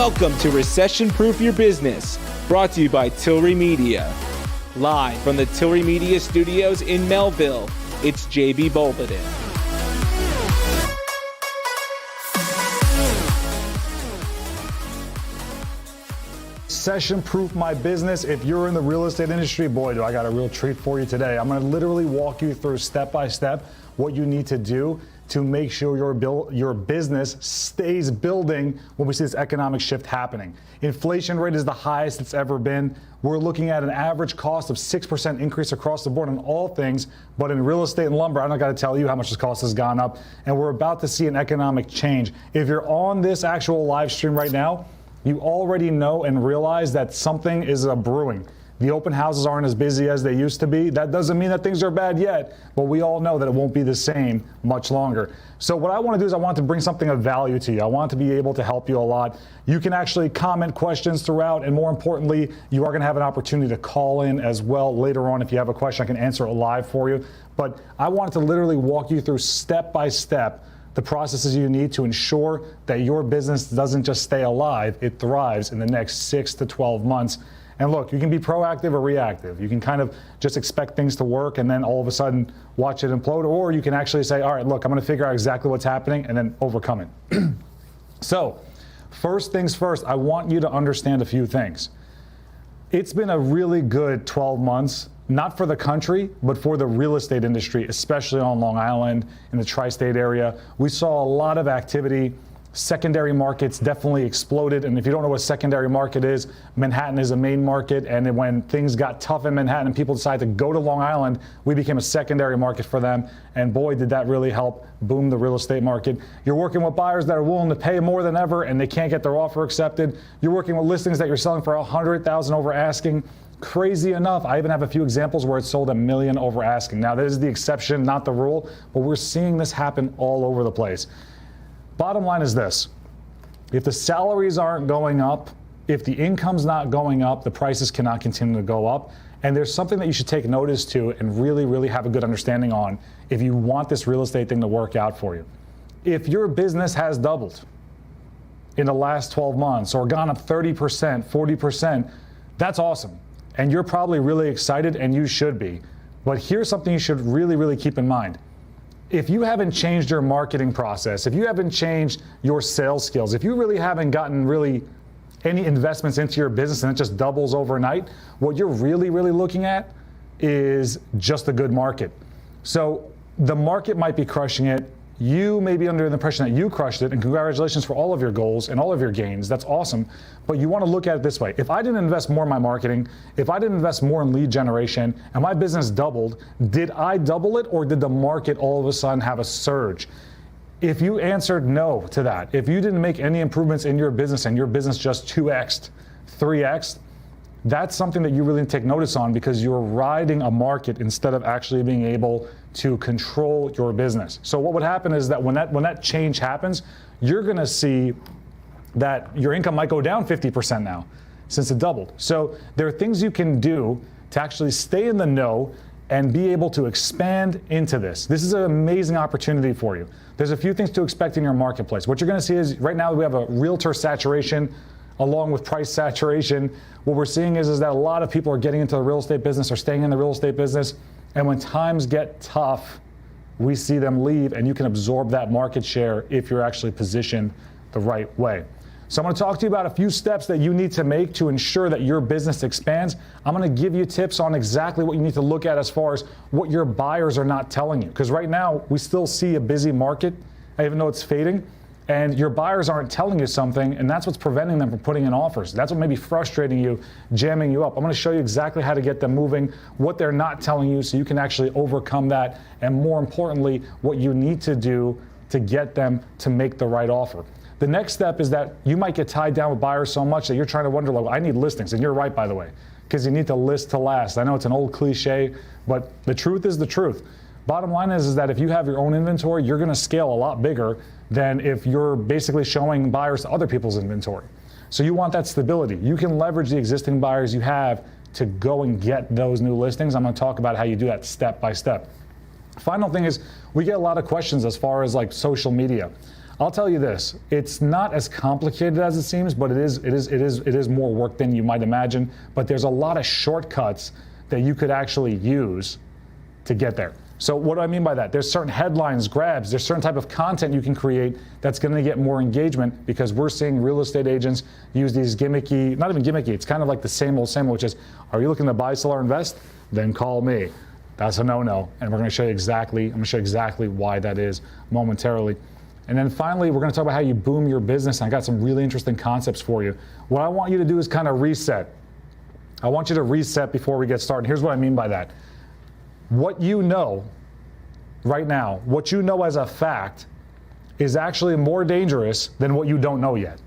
Welcome to Recession Proof Your Business, brought to you by Tilray Media. Live from the Tilray Media studios in Melville, it's JB Bolbadin. Recession proof my business. If you're in the real estate industry, boy, do I got a real treat for you today. I'm going to literally walk you through step by step what you need to do to make sure your business stays building when we see this economic shift happening. Inflation rate is the highest it's ever been. We're looking at an average cost of 6% increase across the board on all things, but in real estate and lumber, I'm not going to tell you how much this cost has gone up, and we're about to see an economic change. If you're on this actual live stream right now, you already know and realize that something is brewing. The open houses aren't as busy as they used to be. That doesn't mean that things are bad yet, but we all know that it won't be the same much longer. So what I want to do is I want to bring something of value to you. I want to be able to help you a lot. You can actually comment questions throughout, and more importantly, you are going to have an opportunity to call in as well later on. If you have a question, I can answer it live for you. But I wanted to literally walk you through step by step the processes you need to ensure that your business doesn't just stay alive, it thrives in the next 6 to 12 months. And look, you can be proactive or reactive. You can kind of just expect things to work and then all of a sudden watch it implode, or you can actually say, all right, look, I'm going to figure out exactly what's happening and then overcome it. So, first things first, I want you to understand a few things. It's been a really good 12 months, not for the country, but for the real estate industry, especially on Long Island, in the tri-state area. We saw a lot of activity. Secondary markets definitely exploded. And if you don't know what secondary market is, Manhattan is a main market. And when things got tough in Manhattan and people decided to go to Long Island, we became a secondary market for them. And boy, did that really help boom the real estate market. You're working with buyers that are willing to pay more than ever and they can't get their offer accepted. You're working with listings that you're selling for $100,000 over asking. Crazy enough, I even have a few examples where it sold $1 million over asking. Now, that is the exception, not the rule, but we're seeing this happen all over the place. Bottom line is this: if the salaries aren't going up, if the income's not going up, the prices cannot continue to go up. And there's something that you should take notice to and really, really have a good understanding on if you want this real estate thing to work out for you. If your business has doubled in the last 12 months or gone up 30%, 40%, that's awesome. And you're probably really excited, and you should be. But here's something you should really, really keep in mind. If you haven't changed your marketing process, if you haven't changed your sales skills, if you really haven't gotten really any investments into your business and it just doubles overnight, what you're really, really looking at is just a good market. So the market might be crushing it. You may be under the impression that you crushed it, and congratulations for all of your goals and all of your gains. That's awesome. But you want to look at it this way. If I didn't invest more in my marketing, if I didn't invest more in lead generation, and my business doubled, did I double it, or did the market all of a sudden have a surge? If you answered no to that, if you didn't make any improvements in your business and your business just 2x'd, 3x'd, that's something that you really need to take notice on, because you're riding a market instead of actually being able to control your business. So what would happen is that when that change happens, you're going to see that your income might go down 50% now since it doubled. So there are things you can do to actually stay in the know and be able to expand into this. This is an amazing opportunity for you. There's a few things to expect in your marketplace. What you're going to see is right now we have a realtor saturation along with price saturation. What we're seeing is that a lot of people are getting into the real estate business or staying in the real estate business. And when times get tough, we see them leave, and you can absorb that market share if you're actually positioned the right way. So I'm going to talk to you about a few steps that you need to make to ensure that your business expands. I'm going to give you tips on exactly what you need to look at as far as what your buyers are not telling you. Because right now, we still see a busy market, even though it's fading. And your buyers aren't telling you something, and that's what's preventing them from putting in offers. That's what may be frustrating you, jamming you up. I'm going to show you exactly how to get them moving, what they're not telling you, so you can actually overcome that, and more importantly, what you need to do to get them to make the right offer. The next step is that you might get tied down with buyers so much that you're trying to wonder, well, I need listings. And you're right, by the way, because you need to list to last. I know it's an old cliche, but the truth is the truth. Bottom line is that if you have your own inventory, you're going to scale a lot bigger than if you're basically showing buyers to other people's inventory. So you want that stability. You can leverage the existing buyers you have to go and get those new listings. I'm going to talk about how you do that step by step. Final thing is, we get a lot of questions as far as like social media. I'll tell you this, it's not as complicated as it seems, but it is more work than you might imagine. But there's a lot of shortcuts that you could actually use to get there. So what do I mean by that? There's certain headlines, grabs, there's certain type of content you can create that's going to get more engagement, because we're seeing real estate agents use these gimmicky, not even gimmicky, it's kind of like the same old, which is, are you looking to buy, sell, or invest? Then call me. That's a no-no. And we're going to show you exactly why that is momentarily. And then finally, we're going to talk about how you boom your business. And I got some really interesting concepts for you. What I want you to do is kind of reset. I want you to reset before we get started. Here's what I mean by that. What you know right now, what you know as a fact, is actually more dangerous than what you don't know yet.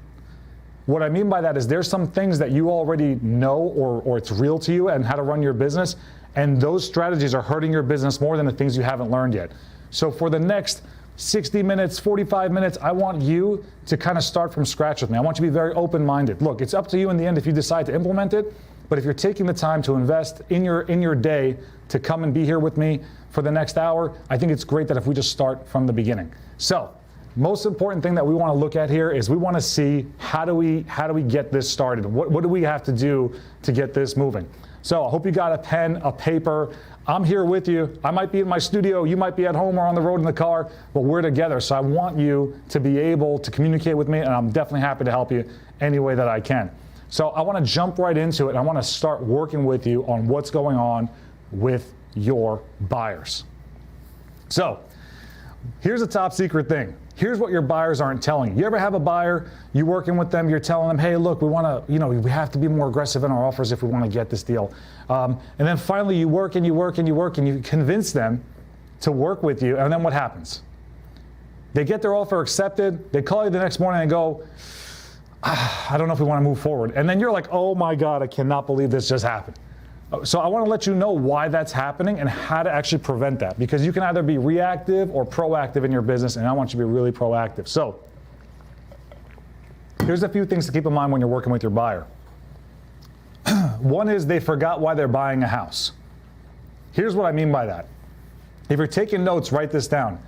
What I mean by that is there's some things that you already know or it's real to you and how to run your business, and those strategies are hurting your business more than the things you haven't learned yet. So for the next 60 minutes, 45 minutes, I want you to kind of start from scratch with me. I want you to be very open-minded. Look, it's up to you in the end if you decide to implement it, but if you're taking the time to invest in your day to come and be here with me for the next hour, I think it's great that if we just start from the beginning. So, most important thing that we want to look at here is we want to see how do we get this started? What do we have to do to get this moving? So I hope you got a pen, a paper. I'm here with you. I might be in my studio, you might be at home or on the road in the car, but we're together. So I want you to be able to communicate with me, and I'm definitely happy to help you any way that I can. So I want to jump right into it. I want to start working with you on what's going on with your buyers. So here's a top secret thing. Here's what your buyers aren't telling you. You ever have a buyer, you're working with them, you're telling them, hey, look, we want to, we have to be more aggressive in our offers if we want to get this deal. And then finally you work and you convince them to work with you, and then what happens? They get their offer accepted, they call you the next morning and go, I don't know if we want to move forward. And then you're like, oh my God, I cannot believe this just happened. So I want to let you know why that's happening and how to actually prevent that, because you can either be reactive or proactive in your business, and I want you to be really proactive. So here's a few things to keep in mind when you're working with your buyer. One is they forgot why they're buying a house. Here's what I mean by that. If you're taking notes, write this down.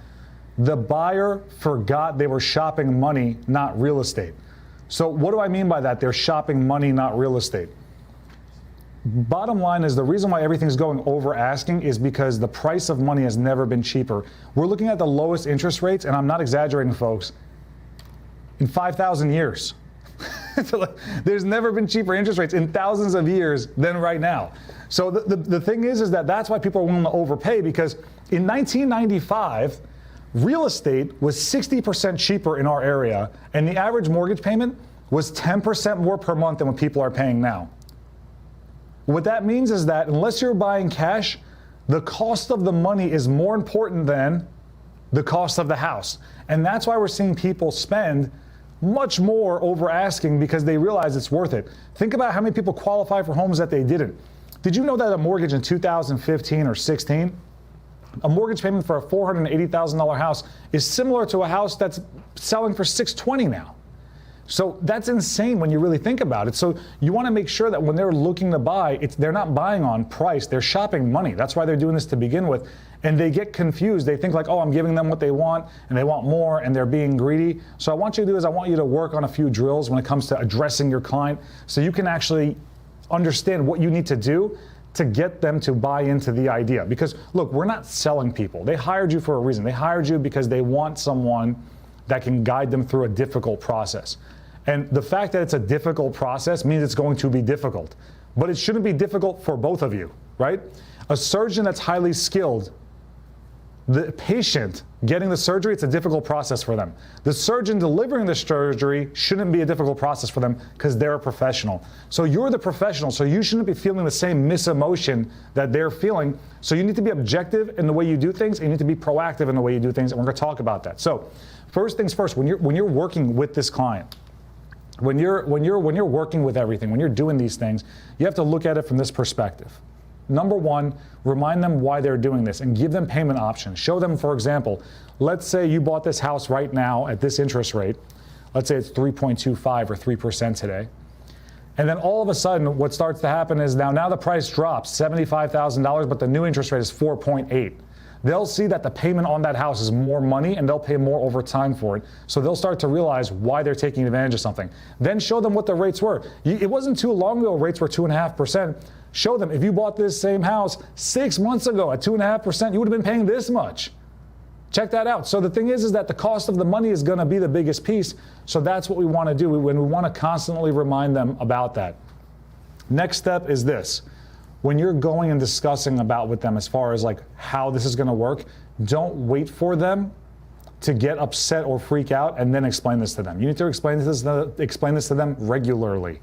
The buyer forgot they were shopping money, not real estate. So what do I mean by that? They're shopping money, not real estate. Bottom line is the reason why everything's going over asking is because the price of money has never been cheaper. We're looking at the lowest interest rates, and I'm not exaggerating, folks, in 5,000 years. There's never been cheaper interest rates in thousands of years than right now. So the thing is that that's why people are willing to overpay, because in 1995, real estate was 60% cheaper in our area, and the average mortgage payment was 10% more per month than what people are paying now. What that means is that unless you're buying cash, the cost of the money is more important than the cost of the house. And that's why we're seeing people spend much more over asking, because they realize it's worth it. Think about how many people qualify for homes that they didn't. Did you know that a mortgage in 2015 or 16, a mortgage payment for a $480,000 house is similar to a house that's selling for $620,000 now? So that's insane when you really think about it. So you want to make sure that when they're looking to buy, they're not buying on price, they're shopping money. That's why they're doing this to begin with. And they get confused. They think like, oh, I'm giving them what they want, and they want more, and they're being greedy. So I want you to do is I want you to work on a few drills when it comes to addressing your client, so you can actually understand what you need to do to get them to buy into the idea. Because look, we're not selling people. They hired you for a reason. They hired you because they want someone that can guide them through a difficult process. And the fact that it's a difficult process means it's going to be difficult. But it shouldn't be difficult for both of you, right? A surgeon that's highly skilled, the patient getting the surgery, it's a difficult process for them. The surgeon delivering the surgery shouldn't be a difficult process for them because they're a professional. So you're the professional, so you shouldn't be feeling the same misemotion that they're feeling. So you need to be objective in the way you do things, and you need to be proactive in the way you do things, and we're going to talk about that. So first things first, when you're working with this client, when you're working with everything, when you're doing these things, you have to look at it from this perspective. Number one, remind them why they're doing this and give them payment options. Show them, for example, let's say you bought this house right now at this interest rate. Let's say it's 3.25 or 3% today. And then all of a sudden, what starts to happen is now the price drops $75,000, but the new interest rate is 4.8. they'll see that the payment on that house is more money and they'll pay more over time for it. So they'll start to realize why they're taking advantage of something. Then show them what the rates were. It wasn't too long ago rates were 2.5%. Show them if you bought this same house 6 months ago at 2.5%, you would have been paying this much. Check that out. So the thing is that the cost of the money is going to be the biggest piece. So that's what we want to do. We want to constantly remind them about that. Next step is this. When you're going and discussing about with them as far as like how this is going to work, don't wait for them to get upset or freak out and then explain this to them. You need to explain this to them regularly.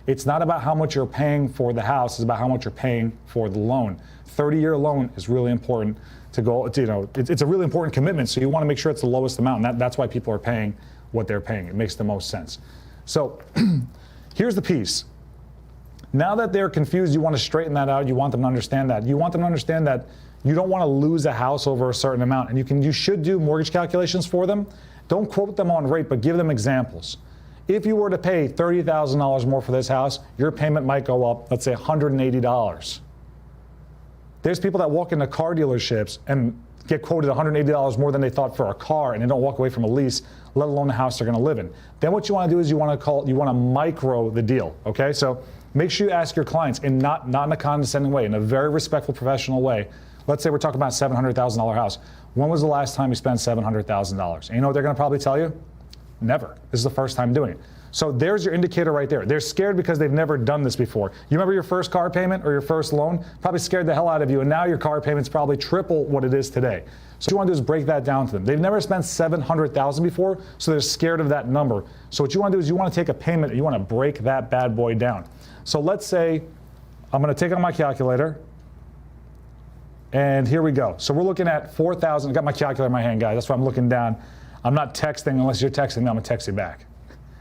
It's not about how much you're paying for the house, it's about how much you're paying for the loan. 30-year loan is really important to go, it's a really important commitment, so you want to make sure it's the lowest amount, and that's why people are paying what they're paying. It makes the most sense. So here's the piece. Now that they're confused, you want to straighten that out. You want them to understand that. You want them to understand that you don't want to lose a house over a certain amount, and you should do mortgage calculations for them. Don't quote them on rate, but give them examples. If you were to pay $30,000 more for this house, your payment might go up, let's say $180. There's people that walk into car dealerships and get quoted $180 more than they thought for a car, and they don't walk away from a lease, let alone the house they're going to live in. Then what you want to do is you want to micro the deal. Okay, so make sure you ask your clients, and not in a condescending way, in a very respectful, professional way. Let's say we're talking about a $700,000 house. When was the last time you spent $700,000? And you know what they're going to probably tell you? Never. This is the first time doing it. So there's your indicator right there. They're scared because they've never done this before. You remember your first car payment or your first loan? Probably scared the hell out of you, and now your car payment's probably triple what it is today. So what you want to do is break that down to them. They've never spent $700,000 before, so they're scared of that number. So what you want to do is you want to take a payment and you want to break that bad boy down. So let's say I'm going to take out my calculator, and here we go. So we're looking at $4,000. I got my calculator in my hand, guys. That's why I'm looking down. I'm not texting unless you're texting me. I'm going to text you back.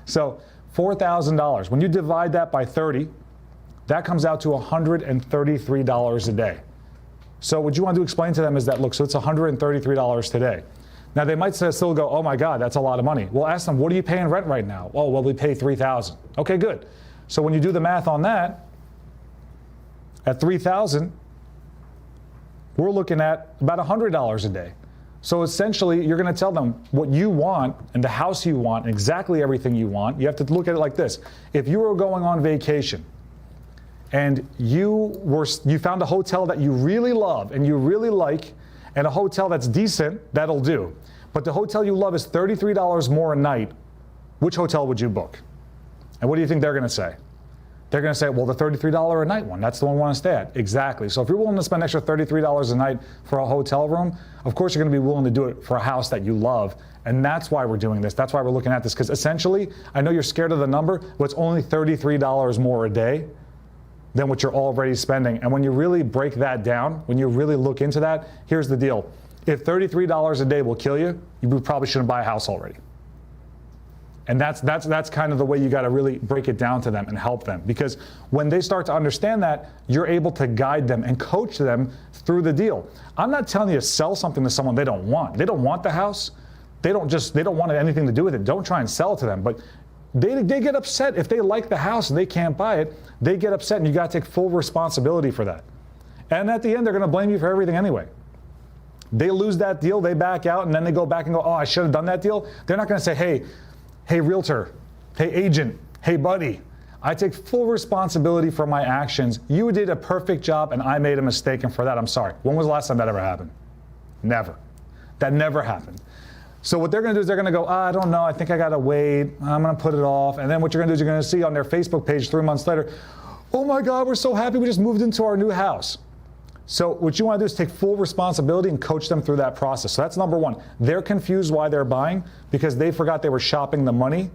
So $4,000. When you divide that by 30, that comes out to $133 a day. So what you want to explain to them is that, look, so it's $133 today. Now they might still go, oh my God, that's a lot of money. Well, ask them, what are you paying rent right now? Oh, well, we pay $3,000. Okay, good. So when you do the math on that, at $3,000, we're looking at about $100 a day. So essentially, you're going to tell them what you want and the house you want, and exactly everything you want. You have to look at it like this. If you were going on vacation and you found a hotel that you really love and you really like, and a hotel that's decent, that'll do. But the hotel you love is $33 more a night, which hotel would you book? And what do you think they're going to say? They're going to say, well, the $33 a night one, that's the one we want to stay at. Exactly. So if you're willing to spend an extra $33 a night for a hotel room, of course you're going to be willing to do it for a house that you love. And that's why we're doing this. That's why we're looking at this. Because essentially, I know you're scared of the number, but it's only $33 more a day than what you're already spending. And when you really break that down, when you really look into that, here's the deal. If $33 a day will kill you, you probably shouldn't buy a house already. And that's kind of the way you got to really break it down to them and help them. Because when they start to understand that, you're able to guide them and coach them through the deal. I'm not telling you to sell something to someone they don't want. They don't want the house. They don't want anything to do with it. Don't try and sell it to them. But they get upset if they like the house and they can't buy it. They get upset, and you got to take full responsibility for that. And at the end, they're going to blame you for everything anyway. They lose that deal, they back out, and then they go back and go, oh, I should have done that deal. They're not going to say, hey, realtor, hey, agent, hey, buddy, I take full responsibility for my actions. You did a perfect job, and I made a mistake, and for that, I'm sorry. When was the last time that ever happened? Never. That never happened. So what they're going to do is they're going to go, I don't know, I think I got to wait. I'm going to put it off. And then what you're going to do is you're going to see on their Facebook page 3 months later, oh my God, we're so happy we just moved into our new house. So what you want to do is take full responsibility and coach them through that process. So that's number one. They're confused why they're buying because they forgot they were shopping the money,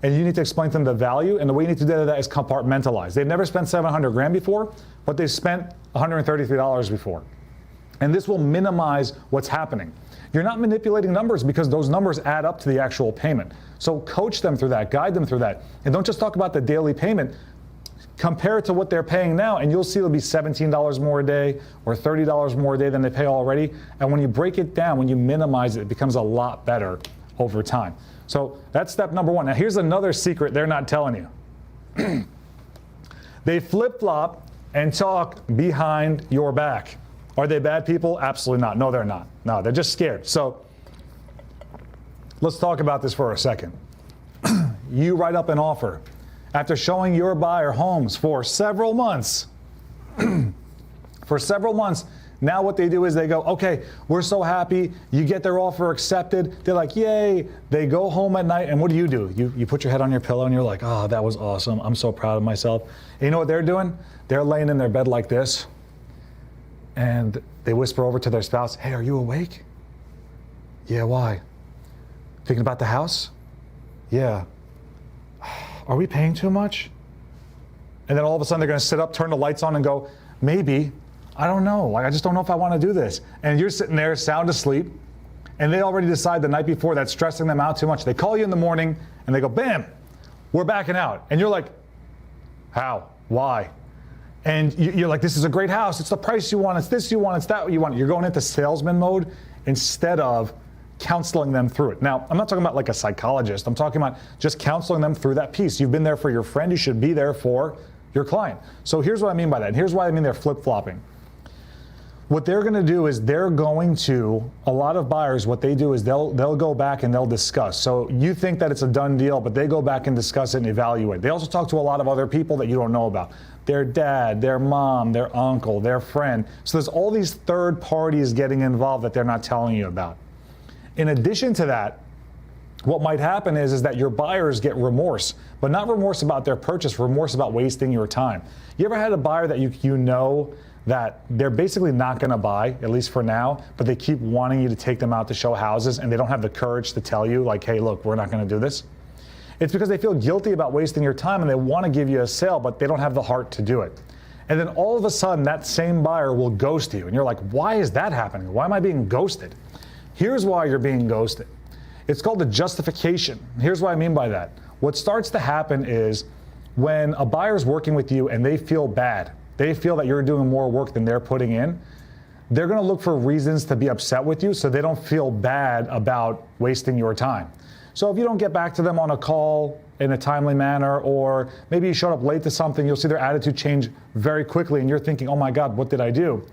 and you need to explain to them the value, and the way you need to do that is compartmentalize. They've never spent $700,000 before, but they've spent $133 before. And this will minimize what's happening. You're not manipulating numbers because those numbers add up to the actual payment. So coach them through that, guide them through that. And don't just talk about the daily payment. Compare it to what they're paying now, and you'll see it'll be $17 more a day or $30 more a day than they pay already. And when you break it down, when you minimize it, it becomes a lot better over time. So that's step number one. Now here's another secret they're not telling you. They flip-flop and talk behind your back. Are they bad people? Absolutely not. No, they're not. No, they're just scared. So let's talk about this for a second. You write up an offer after showing your buyer homes for several months. For several months, now what they do is they go, okay, we're so happy. You get their offer accepted. They're like, yay. They go home at night, and what do? You put your head on your pillow, and you're like, oh, that was awesome. I'm so proud of myself. And you know what they're doing? They're laying in their bed like this, and they whisper over to their spouse, hey, are you awake? Yeah, why? Thinking about the house? Yeah. Are we paying too much? And then all of a sudden they're going to sit up, turn the lights on, and go, maybe. I don't know. Like, I just don't know if I want to do this. And you're sitting there sound asleep, and they already decide the night before that's stressing them out too much. They call you in the morning, and they go, bam, we're backing out. And you're like, how? Why? And you're like, this is a great house. It's the price you want. It's this you want. It's that you want. You're going into salesman mode instead of counseling them through it. Now, I'm not talking about like a psychologist. I'm talking about just counseling them through that piece. You've been there for your friend. You should be there for your client. So here's what I mean by that. And here's why I mean they're flip-flopping. What they're going to do is they're going to, a lot of buyers, what they do is they'll go back and they'll discuss. So you think that it's a done deal, but they go back and discuss it and evaluate. They also talk to a lot of other people that you don't know about. Their dad, their mom, their uncle, their friend. So there's all these third parties getting involved that they're not telling you about. In addition to that, what might happen is that your buyers get remorse, but not remorse about their purchase, remorse about wasting your time. You ever had a buyer that you know that they're basically not going to buy, at least for now, but they keep wanting you to take them out to show houses and they don't have the courage to tell you, like, hey, look, we're not going to do this? It's because they feel guilty about wasting your time and they want to give you a sale, but they don't have the heart to do it. And then all of a sudden, that same buyer will ghost you. And you're like, why is that happening? Why am I being ghosted? Here's why you're being ghosted. It's called the justification. Here's what I mean by that. What starts to happen is when a buyer's working with you and they feel bad, they feel that you're doing more work than they're putting in, they're going to look for reasons to be upset with you so they don't feel bad about wasting your time. So if you don't get back to them on a call in a timely manner, or maybe you showed up late to something, you'll see their attitude change very quickly and you're thinking, oh my God, what did I do?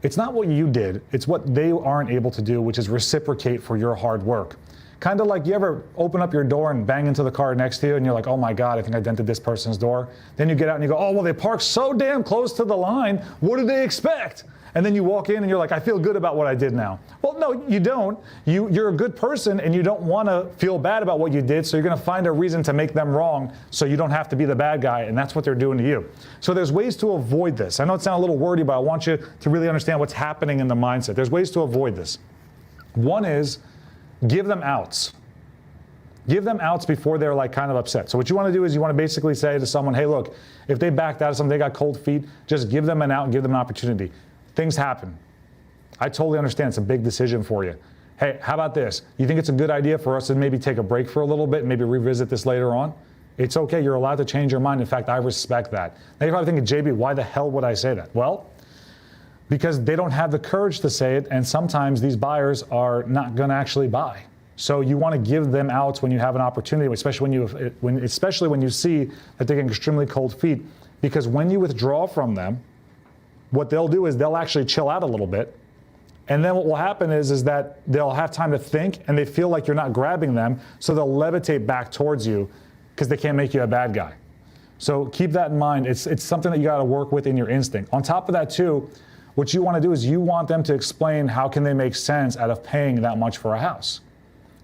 It's not what you did, it's what they aren't able to do, which is reciprocate for your hard work. Kind of like you ever open up your door and bang into the car next to you and you're like, oh my God, I think I dented this person's door. Then you get out and you go, oh, well, they parked so damn close to the line. What did they expect? And then you walk in and you're like, I feel good about what I did now. Well, no, you don't. You're a good person and you don't want to feel bad about what you did. So you're going to find a reason to make them wrong so you don't have to be the bad guy. And that's what they're doing to you. So there's ways to avoid this. I know it sounds a little wordy, but I want you to really understand what's happening in the mindset. There's ways to avoid this. One is, give them outs. Give them outs before they're like kind of upset. So what you want to do is you want to basically say to someone, hey, look, if they backed out of something, they got cold feet, just give them an out and give them an opportunity. Things happen. I totally understand it's a big decision for you. Hey, how about this? You think it's a good idea for us to maybe take a break for a little bit and maybe revisit this later on? It's okay. You're allowed to change your mind. In fact, I respect that. Now you're probably thinking, JB, why the hell would I say that? Well, because they don't have the courage to say it, and sometimes these buyers are not going to actually buy. So you want to give them outs when you have an opportunity, especially when you see that they're getting extremely cold feet, because when you withdraw from them, what they'll do is they'll actually chill out a little bit, and then what will happen is that they'll have time to think, and they feel like you're not grabbing them, so they'll levitate back towards you because they can't make you a bad guy. So keep that in mind. It's something that you got to work with in your instinct. On top of that too, what you want to do is you want them to explain how can they make sense out of paying that much for a house.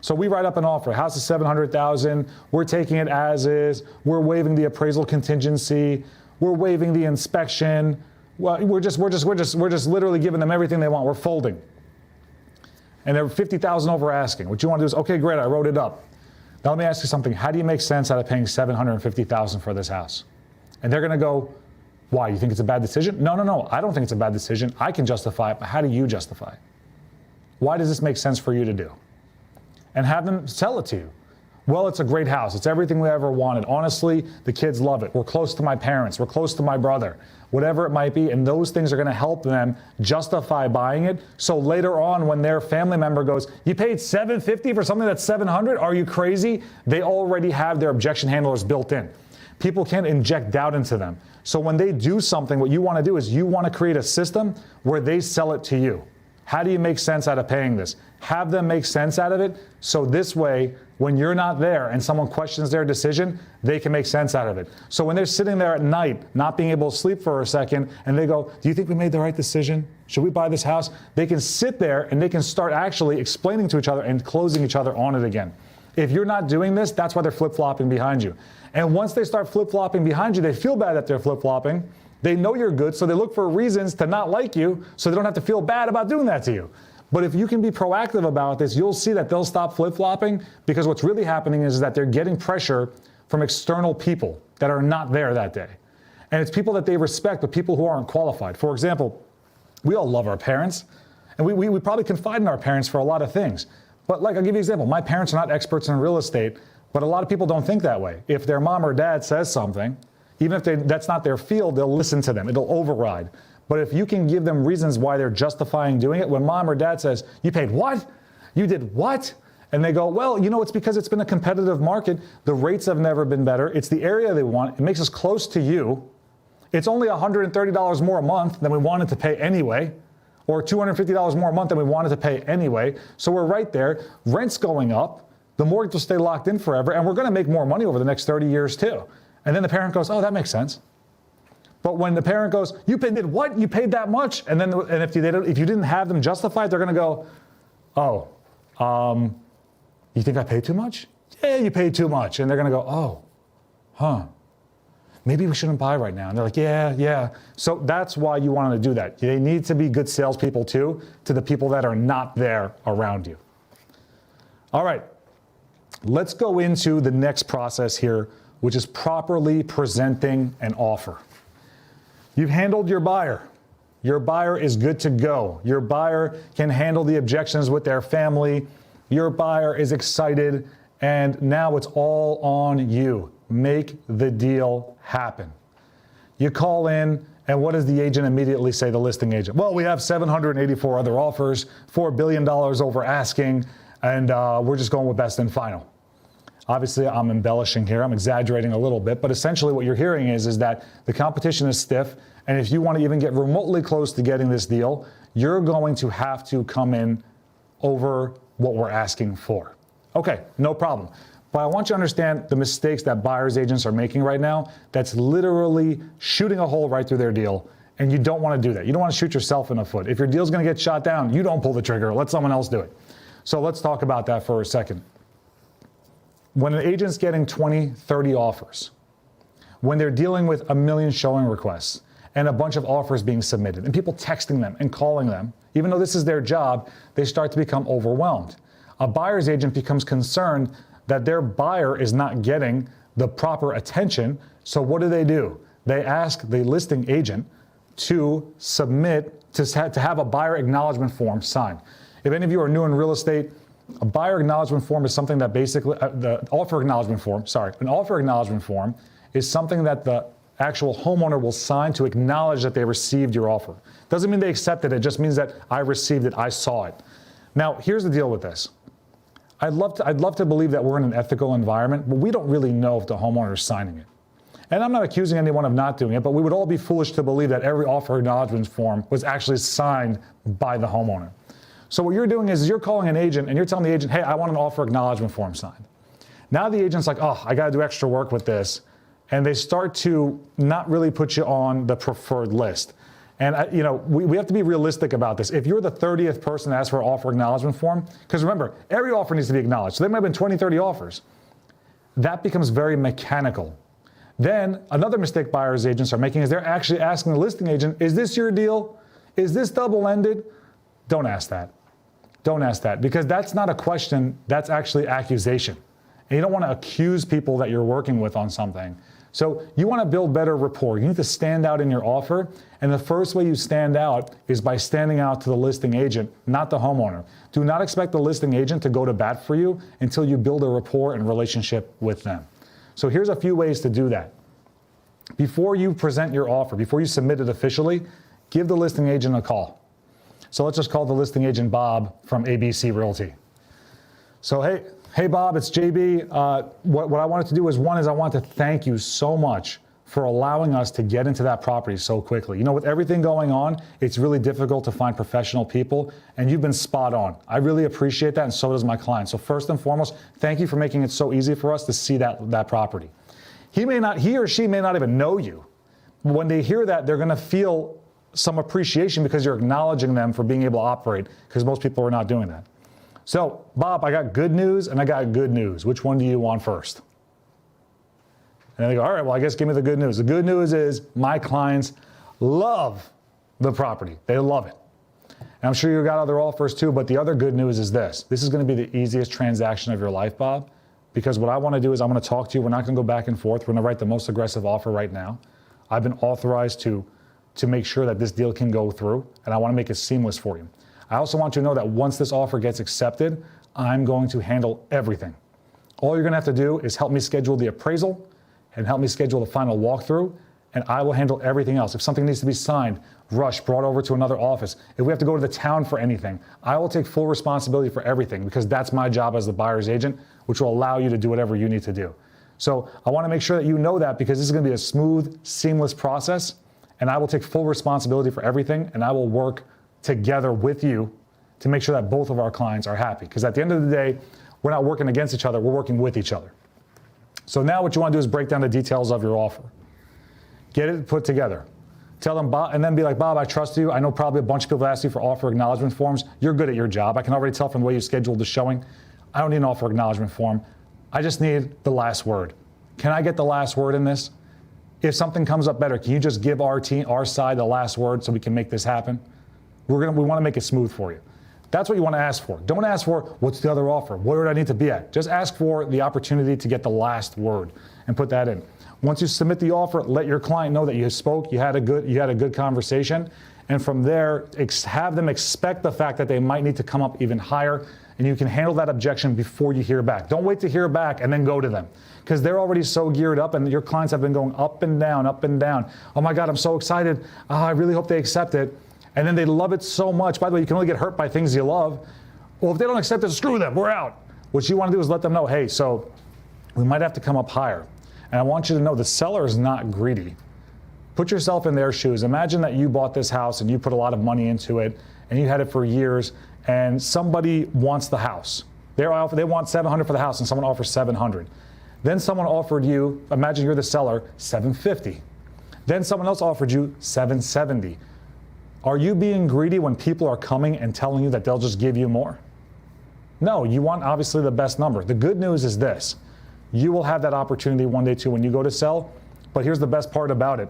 So we write up an offer. House is $700,000. We're taking it as is. We're waiving the appraisal contingency. We're waiving the inspection. Well, we're just literally giving them everything they want. We're folding. And they're $50,000 over asking. What you want to do is, okay, great, I wrote it up. Now let me ask you something. How do you make sense out of paying $750,000 for this house? And they're going to go, why? You think it's a bad decision? No. I don't think it's a bad decision. I can justify it, but how do you justify it? Why does this make sense for you to do? And have them sell it to you. Well, it's a great house. It's everything we ever wanted. Honestly, the kids love it. We're close to my parents. We're close to my brother. Whatever it might be, and those things are going to help them justify buying it. So later on, when their family member goes, you paid $750 for something that's $700? Are you crazy? They already have their objection handlers built in. People can't inject doubt into them. So when they do something, what you want to do is you want to create a system where they sell it to you. How do you make sense out of paying this? Have them make sense out of it, so this way, when you're not there and someone questions their decision, they can make sense out of it. So when they're sitting there at night, not being able to sleep for a second, and they go, do you think we made the right decision? Should we buy this house? They can sit there and they can start actually explaining to each other and closing each other on it again. If you're not doing this, that's why they're flip-flopping behind you. And once they start flip-flopping behind you, they feel bad that they're flip-flopping. They know you're good, so they look for reasons to not like you, so they don't have to feel bad about doing that to you. But if you can be proactive about this, you'll see that they'll stop flip-flopping, because what's really happening is that they're getting pressure from external people that are not there that day. And it's people that they respect, but people who aren't qualified. For example, we all love our parents, and we probably confide in our parents for a lot of things. But like, I'll give you an example. My parents are not experts in real estate, but a lot of people don't think that way. If their mom or dad says something, even if that's not their field, they'll listen to them. It'll override. But if you can give them reasons why they're justifying doing it, when mom or dad says, you paid what? You did what? And they go, well, you know, it's because it's been a competitive market. The rates have never been better. It's the area they want. It makes us close to you. It's only $130 more a month than we wanted to pay anyway, or $250 more a month than we wanted to pay anyway. So we're right there. Rent's going up. The mortgage will stay locked in forever, and we're going to make more money over the next 30 years too. And then the parent goes, oh, that makes sense. But when the parent goes, you paid what? You paid that much? And then if you didn't have them justify it, they're going to go, oh, you think I paid too much? Yeah, you paid too much. And they're going to go, oh, maybe we shouldn't buy right now. And they're like, yeah. So that's why you want to do that. They need to be good salespeople too, to the people that are not there around you. All right, let's go into the next process here, which is properly presenting an offer. You've handled your buyer. Your buyer is good to go. Your buyer can handle the objections with their family. Your buyer is excited, and now it's all on you. Make the deal happen. You call in, and what does the agent immediately say, the listing agent? Well, we have 784 other offers, $4 billion over asking, and we're just going with best and final. Obviously, I'm embellishing here. I'm exaggerating a little bit, but essentially what you're hearing is that the competition is stiff, and if you want to even get remotely close to getting this deal, you're going to have to come in over what we're asking for. Okay, no problem. But I want you to understand the mistakes that buyer's agents are making right now. That's literally shooting a hole right through their deal, and you don't want to do that. You don't want to shoot yourself in the foot. If your deal's going to get shot down, you don't pull the trigger. Let someone else do it. So let's talk about that for a second. When an agent's getting 20, 30 offers, when they're dealing with 1 million showing requests and a bunch of offers being submitted and people texting them and calling them, even though this is their job, they start to become overwhelmed. A buyer's agent becomes concerned that their buyer is not getting the proper attention. So what do? They ask the listing agent to submit, to have a buyer acknowledgement form signed. If any of you are new in real estate, a buyer acknowledgement form is something that basically, an offer acknowledgement form is something that the actual homeowner will sign to acknowledge that they received your offer. Doesn't mean they accepted it, just means that I received it, I saw it. Now, here's the deal with this. I'd love to believe that we're in an ethical environment, but we don't really know if the homeowner is signing it. And I'm not accusing anyone of not doing it, but we would all be foolish to believe that every offer acknowledgement form was actually signed by the homeowner. So what you're doing is you're calling an agent and you're telling the agent, hey, I want an offer acknowledgement form signed. Now the agent's like, oh, I got to do extra work with this. And they start to not really put you on the preferred list. And we have to be realistic about this. If you're the 30th person to ask for an offer acknowledgement form, because remember, every offer needs to be acknowledged. So there might have been 20, 30 offers. That becomes very mechanical. Then another mistake buyer's agents are making is they're actually asking the listing agent, is this your deal? Is this double-ended? Don't ask that. Don't ask that, because that's not a question, that's actually accusation. And you don't want to accuse people that you're working with on something. So you want to build better rapport. You need to stand out in your offer, and the first way you stand out is by standing out to the listing agent, not the homeowner. Do not expect the listing agent to go to bat for you until you build a rapport and relationship with them. So here's a few ways to do that. Before you present your offer, before you submit it officially, give the listing agent a call. So let's just call the listing agent Bob from ABC Realty. So, Hey Bob, it's JB. What I wanted to do is I want to thank you so much for allowing us to get into that property so quickly. You know, with everything going on, it's really difficult to find professional people, and you've been spot on. I really appreciate that, and so does my client. So first and foremost, thank you for making it so easy for us to see that property. He or she may not even know you. When they hear that, they're gonna feel some appreciation because you're acknowledging them for being able to operate, because most people are not doing that. So, Bob, I got good news and I got good news. Which one do you want first? And they go, all right, well, I guess give me the good news. The good news is my clients love the property. They love it. And I'm sure you got other offers too, but the other good news is this. This is going to be the easiest transaction of your life, Bob, because what I want to do is I'm going to talk to you. We're not going to go back and forth. We're going to write the most aggressive offer right now. I've been authorized to make sure that this deal can go through, and I want to make it seamless for you. I also want you to know that once this offer gets accepted, I'm going to handle everything. All you're going to have to do is help me schedule the appraisal and help me schedule the final walkthrough, and I will handle everything else. If something needs to be signed, rushed, brought over to another office, if we have to go to the town for anything, I will take full responsibility for everything, because that's my job as the buyer's agent, which will allow you to do whatever you need to do. So I want to make sure that you know that, because this is going to be a smooth, seamless process, and I will take full responsibility for everything, and I will work together with you to make sure that both of our clients are happy. Because at the end of the day, we're not working against each other, we're working with each other. So now what you want to do is break down the details of your offer. Get it put together. Tell them, Bob, and then be like, Bob, I trust you. I know probably a bunch of people ask you for offer acknowledgement forms. You're good at your job. I can already tell from the way you scheduled the showing. I don't need an offer acknowledgement form. I just need the last word. Can I get the last word in this? If something comes up better, can you just give our team, our side, the last word so we can make this happen? We want to make it smooth for you. That's what you want to ask for. Don't ask for, what's the other offer? Where would I need to be at? Just ask for the opportunity to get the last word and put that in. Once you submit the offer, let your client know that you spoke, you had a good conversation, and from there, have them expect the fact that they might need to come up even higher, and you can handle that objection before you hear back. Don't wait to hear back and then go to them, because they're already so geared up, and your clients have been going up and down, up and down. Oh my God, I'm so excited. Oh, I really hope they accept it. And then they love it so much. By the way, you can only get hurt by things you love. Well, if they don't accept it, screw them, we're out. What you want to do is let them know, hey, so we might have to come up higher. And I want you to know the seller is not greedy. Put yourself in their shoes. Imagine that you bought this house and you put a lot of money into it and you had it for years, and somebody wants the house. They want $700 for the house and someone offers $700. Then someone offered you, imagine you're the seller, $750. Then someone else offered you $770. Are you being greedy when people are coming and telling you that they'll just give you more? No, you want obviously the best number. The good news is this. You will have that opportunity one day too when you go to sell, but here's the best part about it.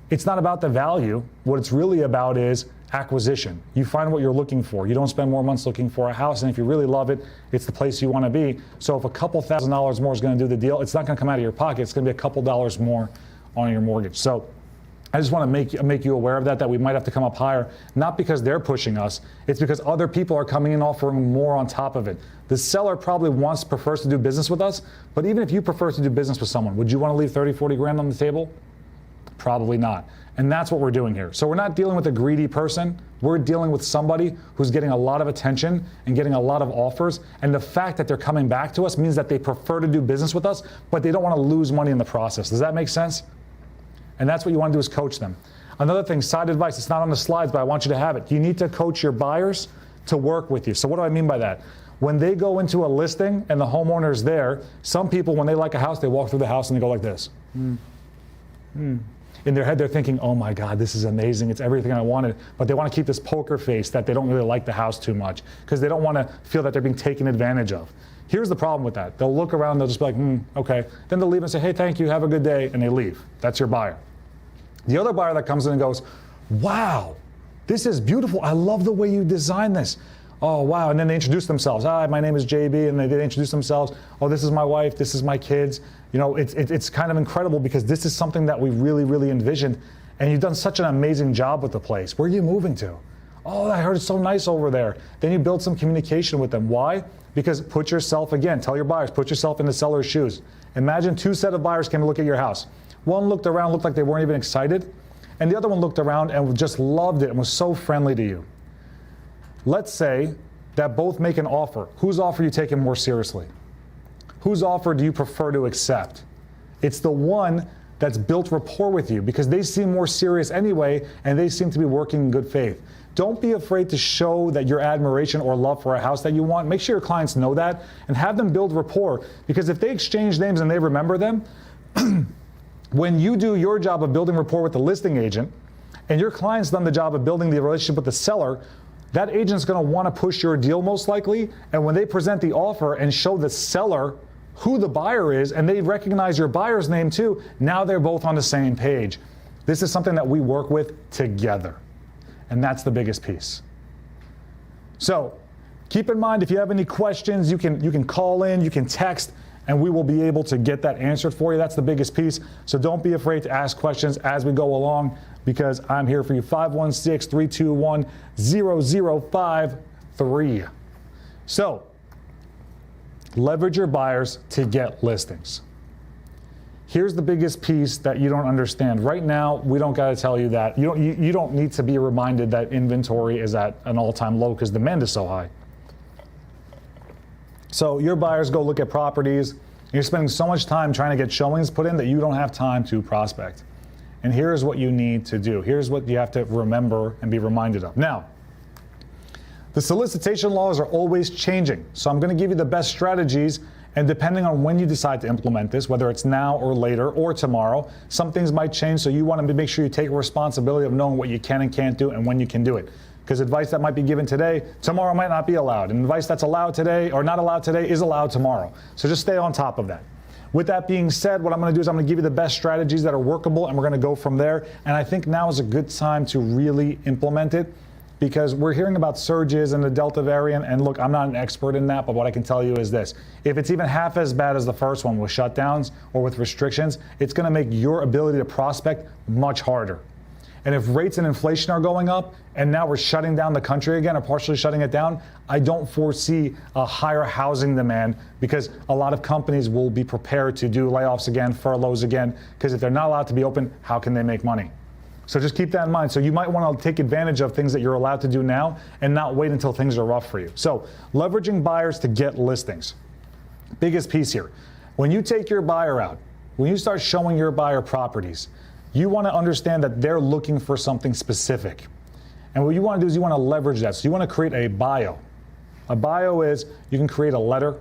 It's not about the value. What it's really about is acquisition. You find what you're looking for. You don't spend more months looking for a house, and if you really love it, it's the place you want to be. So if a couple $1,000s more is going to do the deal, it's not going to come out of your pocket. It's going to be a couple dollars more on your mortgage. So I just want to make you aware of that we might have to come up higher, not because they're pushing us, it's because other people are coming in offering more on top of it. The seller probably prefers to do business with us, but even if you prefer to do business with someone, would you want to leave 30, 40 grand on the table? Probably not. And that's what we're doing here. So we're not dealing with a greedy person. We're dealing with somebody who's getting a lot of attention and getting a lot of offers. And the fact that they're coming back to us means that they prefer to do business with us, but they don't want to lose money in the process. Does that make sense? And that's what you want to do is coach them. Another thing, side advice, it's not on the slides, but I want you to have it. You need to coach your buyers to work with you. So what do I mean by that? When they go into a listing and the homeowner's there, some people, when they like a house, they walk through the house and they go like this. In their head, they're thinking, oh my God, this is amazing. It's everything I wanted. But they want to keep this poker face that they don't really like the house too much because they don't want to feel that they're being taken advantage of. Here's the problem with that. They'll look around, they'll just be like, okay. Then they'll leave and say, hey, thank you, have a good day, and they leave. That's your buyer. The other buyer that comes in and goes, wow, this is beautiful. I love the way you designed this. Oh, wow. And then they introduce themselves. Hi, my name is JB. And they introduce themselves. Oh, this is my wife. This is my kids. You know, it's kind of incredible because this is something that we really, really envisioned. And you've done such an amazing job with the place. Where are you moving to? Oh, I heard it's so nice over there. Then you build some communication with them. Why? Because tell your buyers, put yourself in the seller's shoes. Imagine two set of buyers came to look at your house. One looked around, looked like they weren't even excited, and the other one looked around and just loved it and was so friendly to you. Let's say that both make an offer, whose offer are you taking more seriously? Whose offer do you prefer to accept? It's the one that's built rapport with you because they seem more serious anyway and they seem to be working in good faith. Don't be afraid to show that your admiration or love for a house that you want. Make sure your clients know that and have them build rapport, because if they exchange names and they remember them, when you do your job of building rapport with the listing agent and your client's done the job of building the relationship with the seller, that agent's going to want to push your deal most likely. And when they present the offer and show the seller who the buyer is, and they recognize your buyer's name too, now they're both on the same page. This is something that we work with together. And that's the biggest piece. So keep in mind, if you have any questions, you can call in, you can text, and we will be able to get that answered for you. That's the biggest piece. So don't be afraid to ask questions as we go along, because I'm here for you. 516-321-0053. So leverage your buyers to get listings. Here's the biggest piece that you don't understand. Right now, we don't got to tell you that. You don't need to be reminded that inventory is at an all-time low because demand is so high. So your buyers go look at properties. You're spending so much time trying to get showings put in that you don't have time to prospect. And here's what you need to do. Here's what you have to remember and be reminded of. Now, the solicitation laws are always changing. So I'm going to give you the best strategies, and depending on when you decide to implement this, whether it's now or later or tomorrow, some things might change. So you want to make sure you take responsibility of knowing what you can and can't do and when you can do it. Because advice that might be given today, tomorrow might not be allowed. And advice that's allowed today or not allowed today is allowed tomorrow. So just stay on top of that. With that being said, what I'm going to do is I'm going to give you the best strategies that are workable, and we're going to go from there. And I think now is a good time to really implement it, because we're hearing about surges in the Delta variant. And look, I'm not an expert in that, but what I can tell you is this. If it's even half as bad as the first one with shutdowns or with restrictions, it's going to make your ability to prospect much harder. And if rates and inflation are going up, and now we're shutting down the country again, or partially shutting it down, I don't foresee a higher housing demand, because a lot of companies will be prepared to do layoffs again, furloughs again, because if they're not allowed to be open, how can they make money? So just keep that in mind. So you might want to take advantage of things that you're allowed to do now and not wait until things are rough for you. So leveraging buyers to get listings. Biggest piece here. When you take your buyer out, when you start showing your buyer properties, you want to understand that they're looking for something specific. And what you want to do is you want to leverage that. So you want to create a bio. A bio is, you can create a letter.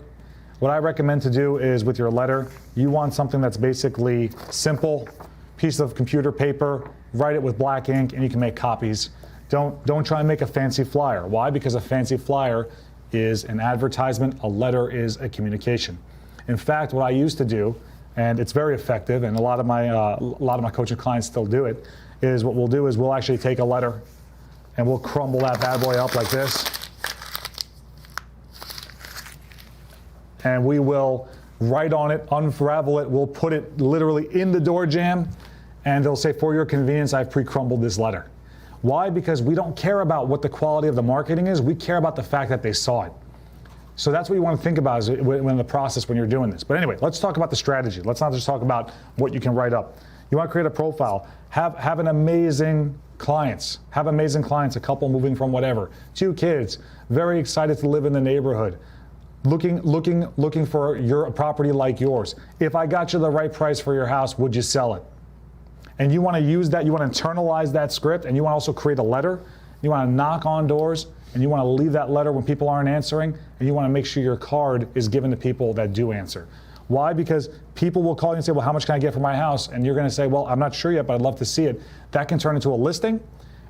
What I recommend to do is, with your letter, you want something that's basically simple, piece of computer paper, write it with black ink, and you can make copies. Don't try and make a fancy flyer. Why? Because a fancy flyer is an advertisement, a letter is a communication. In fact, what I used to do, and it's very effective, and a lot of my coaching clients still do it, is what we'll do is we'll actually take a letter and we'll crumble that bad boy up like this. And we will write on it, unravel it, we'll put it literally in the door jamb, and they'll say, for your convenience, I've pre-crumbled this letter. Why? Because we don't care about what the quality of the marketing is, we care about the fact that they saw it. So that's what you want to think about when the process, when you're doing this. But anyway, let's talk about the strategy. Let's not just talk about what you can write up. You want to create a profile. Have an amazing clients. Have amazing clients, a couple moving from whatever. 2 kids, very excited to live in the neighborhood. Looking for your property like yours. If I got you the right price for your house, would you sell it? And you want to use that, you want to internalize that script, and you want to also create a letter. You want to knock on doors, and you want to leave that letter when people aren't answering, and you want to make sure your card is given to people that do answer. Why? Because people will call you and say, well, how much can I get for my house? And you're going to say, well, I'm not sure yet, but I'd love to see it. That can turn into a listing.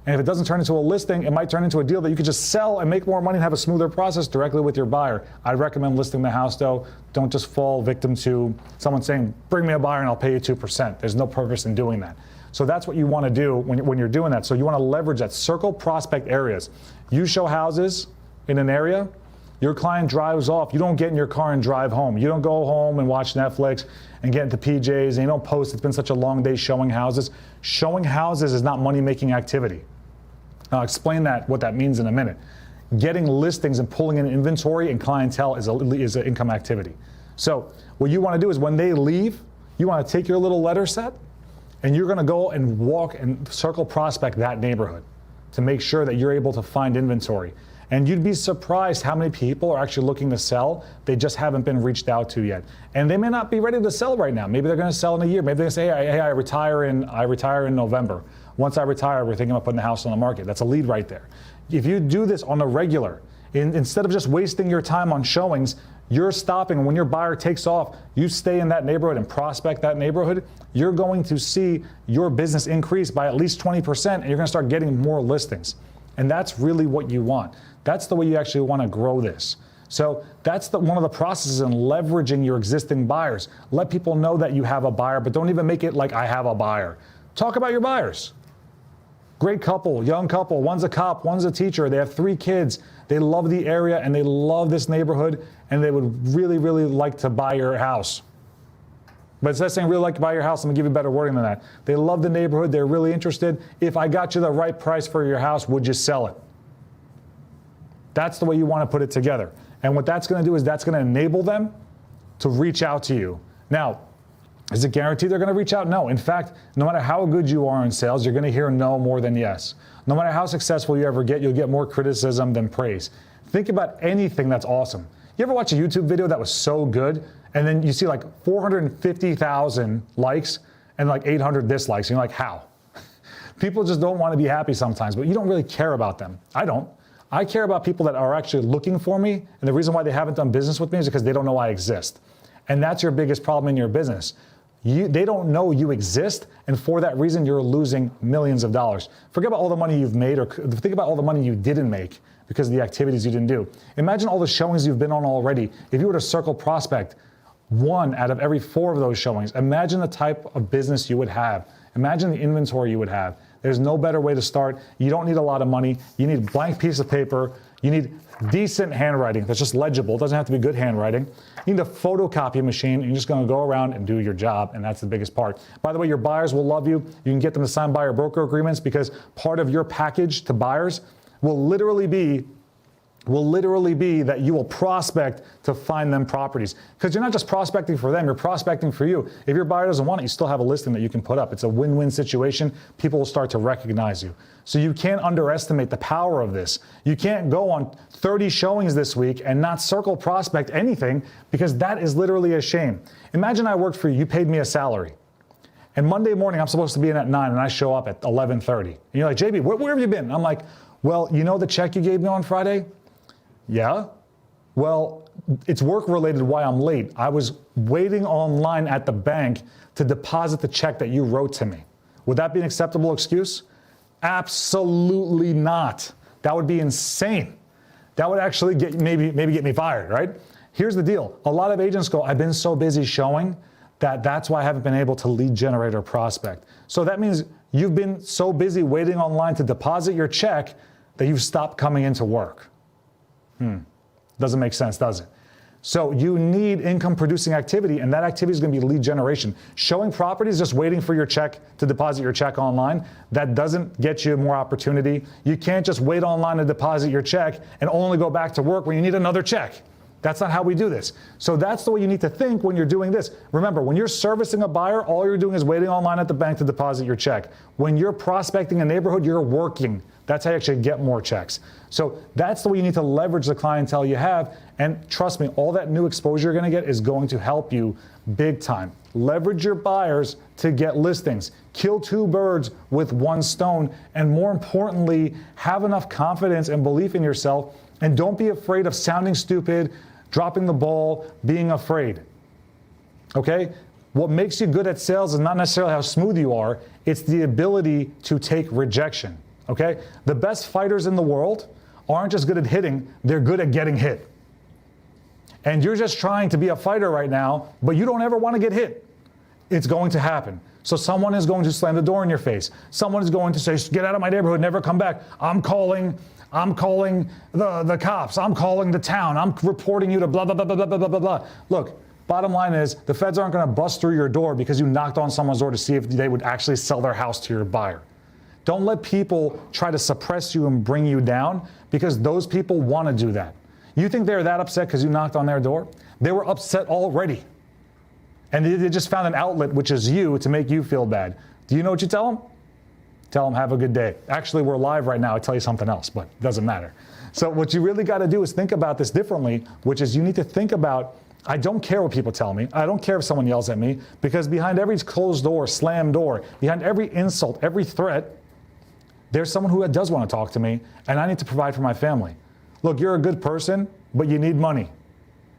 And if it doesn't turn into a listing, it might turn into a deal that you could just sell and make more money and have a smoother process directly with your buyer. I recommend listing the house, though. Don't just fall victim to someone saying, bring me a buyer and I'll pay you 2%. There's no purpose in doing that. So that's what you want to do when you're doing that. So you want to leverage that. Circle prospect areas. You show houses in an area, your client drives off. You don't get in your car and drive home. You don't go home and watch Netflix and get into PJs, and you don't post, it's been such a long day showing houses. Showing houses is not money-making activity. I'll explain what that means in a minute. Getting listings and pulling in inventory and clientele is an income activity. So what you want to do is when they leave, you want to take your little letter set and you're going to go and walk and circle prospect that neighborhood to make sure that you're able to find inventory. And you'd be surprised how many people are actually looking to sell. They just haven't been reached out to yet. And they may not be ready to sell right now. Maybe they're going to sell in a year. Maybe they're going to say, hey, I retire in November. Once I retire, we're thinking about putting the house on the market. That's a lead right there. If you do this on the regular, instead of just wasting your time on showings, you're stopping. When your buyer takes off, you stay in that neighborhood and prospect that neighborhood, you're going to see your business increase by at least 20%, and you're going to start getting more listings. And that's really what you want. That's the way you actually want to grow this. So that's one of the processes in leveraging your existing buyers. Let people know that you have a buyer, but don't even make it like I have a buyer. Talk about your buyers. Great couple, young couple, one's a cop, one's a teacher, they have 3 kids, they love the area and they love this neighborhood and they would really, really like to buy your house. But instead of saying really like to buy your house, I'm gonna give you better wording than that. They love the neighborhood, they're really interested. If I got you the right price for your house, would you sell it? That's the way you wanna put it together. And what that's gonna do is that's gonna enable them to reach out to you. Now, is it guaranteed they're going to reach out? No. In fact, no matter how good you are in sales, you're going to hear no more than yes. No matter how successful you ever get, you'll get more criticism than praise. Think about anything that's awesome. You ever watch a YouTube video that was so good, and then you see like 450,000 likes and like 800 dislikes, and you're like, how? People just don't want to be happy sometimes, but you don't really care about them. I don't. I care about people that are actually looking for me, and the reason why they haven't done business with me is because they don't know I exist. And that's your biggest problem in your business. They don't know you exist, and for that reason, you're losing millions of dollars. Forget about all the money you've made, or think about all the money you didn't make because of the activities you didn't do. Imagine all the showings you've been on already. If you were to circle prospect 1 out of every 4 of those showings, imagine the type of business you would have. Imagine the inventory you would have. There's no better way to start. You don't need a lot of money. You need a blank piece of paper. You need decent handwriting that's just legible. It doesn't have to be good handwriting. You need a photocopy machine, and you're just going to go around and do your job, and that's the biggest part. By the way, your buyers will love you. You can get them to sign buyer broker agreements because part of your package to buyers will literally be that you will prospect to find them properties. Because you're not just prospecting for them, you're prospecting for you. If your buyer doesn't want it, you still have a listing that you can put up. It's a win-win situation. People will start to recognize you. So you can't underestimate the power of this. You can't go on 30 showings this week and not circle prospect anything, because that is literally a shame. Imagine I worked for you, you paid me a salary. And Monday morning, I'm supposed to be in at 9 and I show up at 11:30. And you're like, JB, where have you been? And I'm like, well, you know the check you gave me on Friday? Yeah? Well, it's work-related why I'm late. I was waiting online at the bank to deposit the check that you wrote to me. Would that be an acceptable excuse? Absolutely not. That would be insane. That would actually maybe get me fired, right? Here's the deal. A lot of agents go, I've been so busy showing that's why I haven't been able to lead generate or prospect. So that means you've been so busy waiting online to deposit your check that you've stopped coming into work. Doesn't make sense, does it? So you need income producing activity, and that activity is going to be lead generation. Showing properties, just waiting for your check to deposit your check online, that doesn't get you more opportunity. You can't just wait online to deposit your check and only go back to work when you need another check. That's not how we do this. So that's the way you need to think when you're doing this. Remember, when you're servicing a buyer, all you're doing is waiting online at the bank to deposit your check. When you're prospecting a neighborhood, you're working. That's how you actually get more checks. So that's the way you need to leverage the clientele you have. And trust me, all that new exposure you're going to get is going to help you big time. Leverage your buyers to get listings. Kill 2 birds with 1 stone. And more importantly, have enough confidence and belief in yourself. And don't be afraid of sounding stupid, dropping the ball, being afraid. Okay? What makes you good at sales is not necessarily how smooth you are. It's the ability to take rejection. Okay? The best fighters in the world aren't just good at hitting, they're good at getting hit. And you're just trying to be a fighter right now, but you don't ever want to get hit. It's going to happen. So someone is going to slam the door in your face. Someone is going to say, get out of my neighborhood, never come back. I'm calling the cops. I'm calling the town. I'm reporting you to blah, blah, blah, blah, blah, blah, blah, blah. Look, bottom line is the feds aren't going to bust through your door because you knocked on someone's door to see if they would actually sell their house to your buyer. Don't let people try to suppress you and bring you down, because those people want to do that. You think they're that upset because you knocked on their door? They were upset already. And they just found an outlet, which is you, to make you feel bad. Do you know what you tell them? Tell them have a good day. Actually, we're live right now. I tell you something else, but it doesn't matter. So what you really got to do is think about this differently, which is you need to think about, I don't care what people tell me. I don't care if someone yells at me, because behind every closed door, slammed door, behind every insult, every threat, there's someone who does want to talk to me, and I need to provide for my family. Look, you're a good person, but you need money.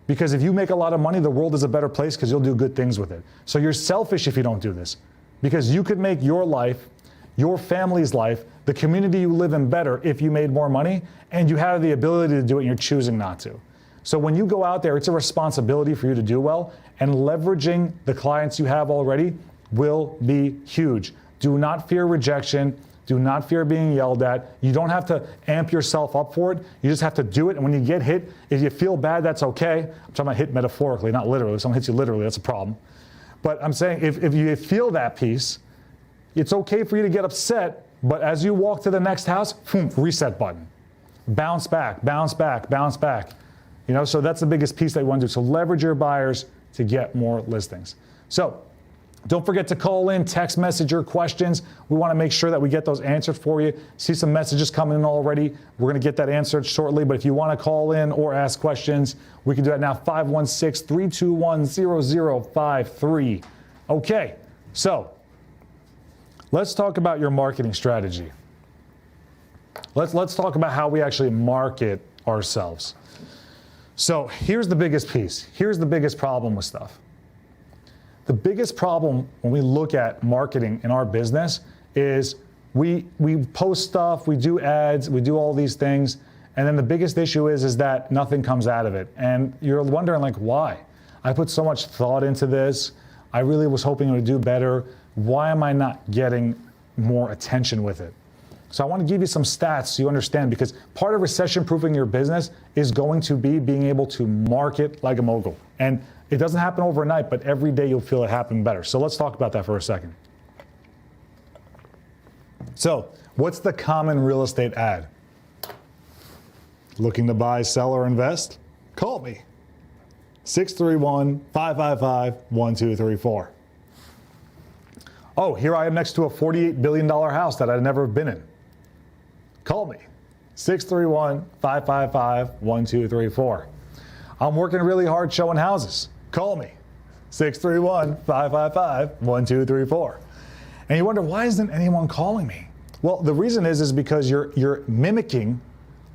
Because if you make a lot of money, the world is a better place because you'll do good things with it. So you're selfish if you don't do this, because you could make your life, your family's life, the community you live in better if you made more money, and you have the ability to do it and you're choosing not to. So when you go out there, it's a responsibility for you to do well, and leveraging the clients you have already will be huge. Do not fear rejection. Do not fear being yelled at. You don't have to amp yourself up for it. You just have to do it. And when you get hit, if you feel bad, that's okay. I'm talking about hit metaphorically, not literally. If someone hits you literally, that's a problem. But I'm saying if you feel that piece, it's okay for you to get upset, but as you walk to the next house, boom, reset button. Bounce back, bounce back, bounce back. You know, so that's the biggest piece that you want to do. So leverage your buyers to get more listings. So don't forget to call in, text message your questions. We want to make sure that we get those answered for you. See some messages coming in already. We're going to get that answered shortly, but if you want to call in or ask questions, we can do that now, 516-321-0053. Okay, so let's talk about your marketing strategy. Let's talk about how we actually market ourselves. So here's the biggest piece. Here's the biggest problem with stuff. The biggest problem when we look at marketing in our business is we post stuff, we do ads, we do all these things, and then the biggest issue is that nothing comes out of it. And you're wondering, like, why? I put so much thought into this. I really was hoping it would do better. Why am I not getting more attention with it? So I want to give you some stats so you understand, because part of recession-proofing your business is going to be being able to market like a mogul. And it doesn't happen overnight, but every day you'll feel it happen better. So let's talk about that for a second. So what's the common real estate ad? Looking to buy, sell, or invest? Call me. 631-555-1234. Oh, here I am next to a $48 billion house that I've never been in. Call me. 631-555-1234. I'm working really hard showing houses. Call me. 631-555-1234. And you wonder, why isn't anyone calling me? Well, the reason is because you're mimicking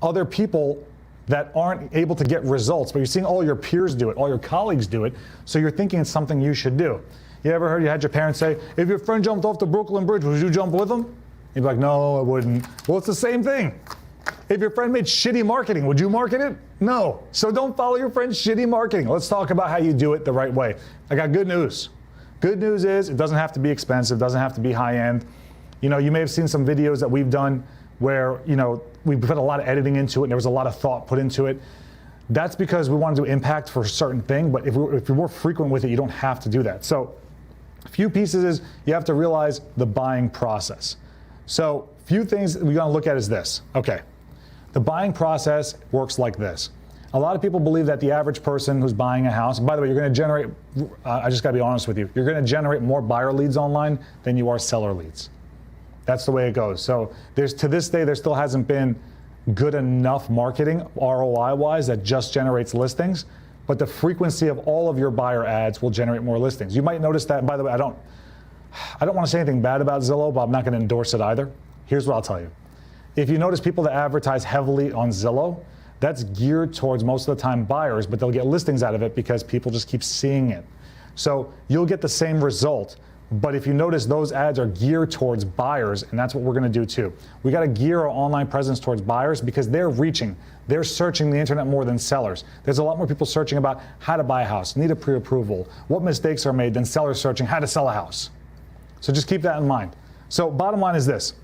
other people that aren't able to get results, but you're seeing all your peers do it, all your colleagues do it, so you're thinking it's something you should do. You ever heard, you had your parents say, if your friend jumped off the Brooklyn Bridge, would you jump with him? You'd be like, no, I wouldn't. Well, it's the same thing. If your friend made shitty marketing, would you market it? No. So don't follow your friend's shitty marketing. Let's talk about how you do it the right way. I got good news. Good news is it doesn't have to be expensive, doesn't have to be high end. You know, you may have seen some videos that we've done where, you know, we put a lot of editing into it and there was a lot of thought put into it. That's because we want to do impact for a certain thing, but if you're more frequent with it, you don't have to do that. So a few pieces is you have to realize the buying process. So a few things we're going to look at is this. Okay. The buying process works like this. A lot of people believe that the average person who's buying a house, by the way, you're going to generate, I just got to be honest with you, you're going to generate more buyer leads online than you are seller leads. That's the way it goes. So to this day, there still hasn't been good enough marketing ROI-wise that just generates listings, but the frequency of all of your buyer ads will generate more listings. You might notice that, by the way, I don't want to say anything bad about Zillow, but I'm not going to endorse it either. Here's what I'll tell you. If you notice people that advertise heavily on Zillow, that's geared towards most of the time buyers, but they'll get listings out of it because people just keep seeing it. So you'll get the same result. But if you notice, those ads are geared towards buyers, and that's what we're going to do too. We got to gear our online presence towards buyers because they're searching the internet more than sellers. There's a lot more people searching about how to buy a house, need a pre-approval, what mistakes are made than sellers searching how to sell a house. So just keep that in mind. So bottom line is this.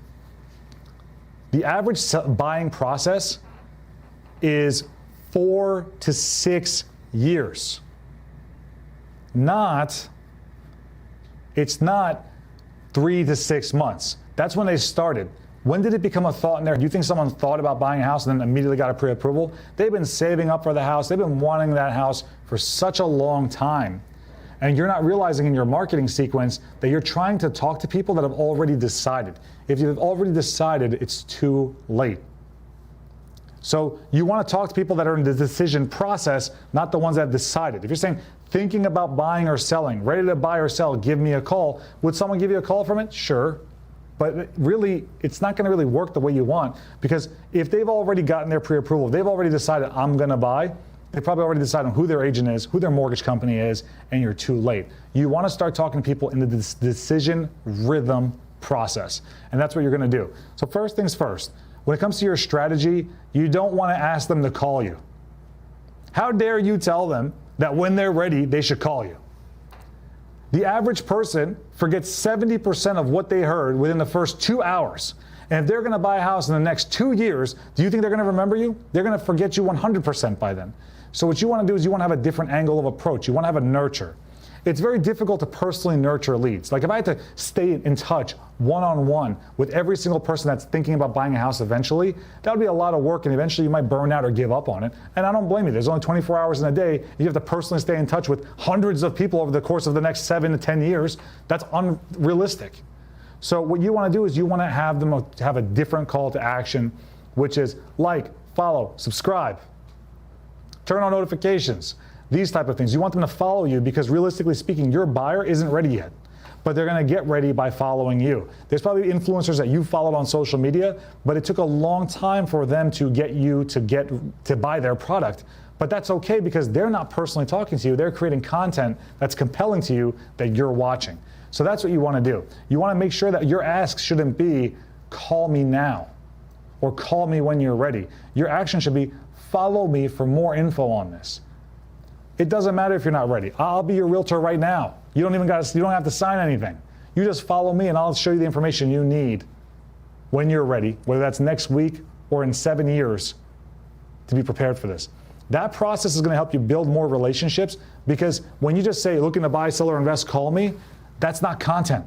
The average buying process is 4 to 6 years. It's not 3 to 6 months. That's when they started. When did it become a thought in there? Do you think someone thought about buying a house and then immediately got a pre-approval? They've been saving up for the house. They've been wanting that house for such a long time And you're not realizing in your marketing sequence that you're trying to talk to people that have already decided. If you've already decided, it's too late. So you want to talk to people that are in the decision process, not the ones that have decided. If you're saying, thinking about buying or selling, ready to buy or sell, give me a call. Would someone give you a call from it? Sure. But really, it's not going to really work the way you want, because if they've already gotten their pre-approval, they've already decided, I'm going to buy, they probably already decided on who their agent is, who their mortgage company is, and you're too late. You want to start talking to people in the decision rhythm process. And that's what you're going to do. So first things first, when it comes to your strategy, you don't want to ask them to call you. How dare you tell them that when they're ready, they should call you? The average person forgets 70% of what they heard within the first 2 hours. And if they're going to buy a house in the next 2 years, do you think they're going to remember you? They're going to forget you 100% by then. So what you want to do is you want to have a different angle of approach. You want to have a nurture. It's very difficult to personally nurture leads. Like if I had to stay in touch one-on-one with every single person that's thinking about buying a house eventually, that would be a lot of work, and eventually you might burn out or give up on it. And I don't blame you. There's only 24 hours in a day. You have to personally stay in touch with hundreds of people over the course of the next 7 to 10 years. That's unrealistic. So what you want to do is you want to have them have a different call to action, which is like, follow, subscribe, turn on notifications. These type of things. You want them to follow you because realistically speaking, your buyer isn't ready yet, but they're going to get ready by following you. There's probably influencers that you followed on social media, but it took a long time for them to get you to buy their product. But that's okay because they're not personally talking to you. They're creating content that's compelling to you that you're watching. So that's what you want to do. You want to make sure that your ask shouldn't be, call me now or call me when you're ready. Your action should be, follow me for more info on this. It doesn't matter if you're not ready. I'll be your realtor right now. You don't have to sign anything. You just follow me and I'll show you the information you need when you're ready, whether that's next week or in 7 years, to be prepared for this. That process is going to help you build more relationships, because when you just say, looking to buy, sell, or invest, call me, that's not content.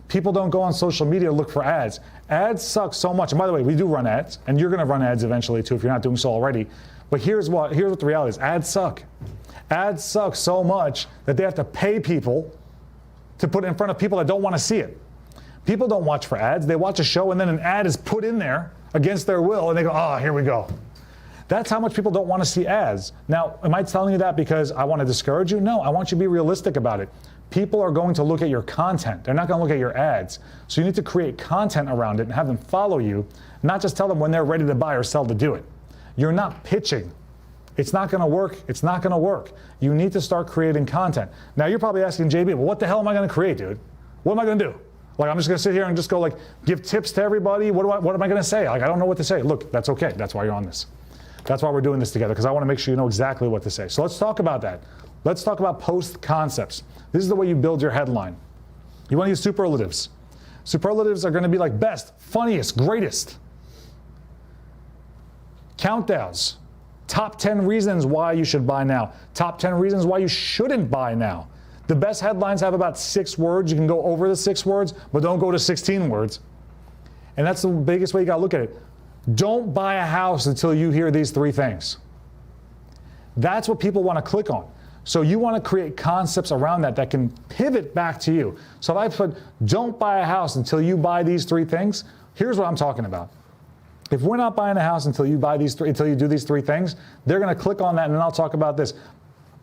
People don't go on social media to look for ads. Ads suck so much. And by the way, we do run ads, and you're going to run ads eventually too if you're not doing so already. But here's what the reality is. Ads suck. Ads suck so much that they have to pay people to put it in front of people that don't want to see it. People don't watch for ads. They watch a show and then an ad is put in there against their will and they go, oh, here we go. That's how much people don't want to see ads. Now, am I telling you that because I want to discourage you? No, I want you to be realistic about it. People are going to look at your content. They're not going to look at your ads. So you need to create content around it and have them follow you, not just tell them when they're ready to buy or sell to do it. You're not pitching. It's not going to work. It's not going to work. You need to start creating content. Now, you're probably asking, JB, well, what the hell am I going to create, dude? What am I going to do? Like, I'm just going to sit here and just go, like, give tips to everybody? What am I going to say? Like, I don't know what to say. Look, that's okay. That's why you're on this. That's why we're doing this together, because I want to make sure you know exactly what to say. So let's talk about that. Let's talk about post concepts. This is the way you build your headline. You want to use superlatives. Superlatives are going to be like best, funniest, greatest. Countdowns. Top 10 reasons why you should buy now. Top 10 reasons why you shouldn't buy now. The best headlines have about 6 words. You can go over the 6 words, but don't go to 16 words. And that's the biggest way you got to look at it. Don't buy a house until you hear these 3 things. That's what people want to click on. So you want to create concepts around that can pivot back to you. So if I put, don't buy a house until you buy these 3 things, here's what I'm talking about. If we're not buying a house until you do these 3 things, they're going to click on that, and then I'll talk about this.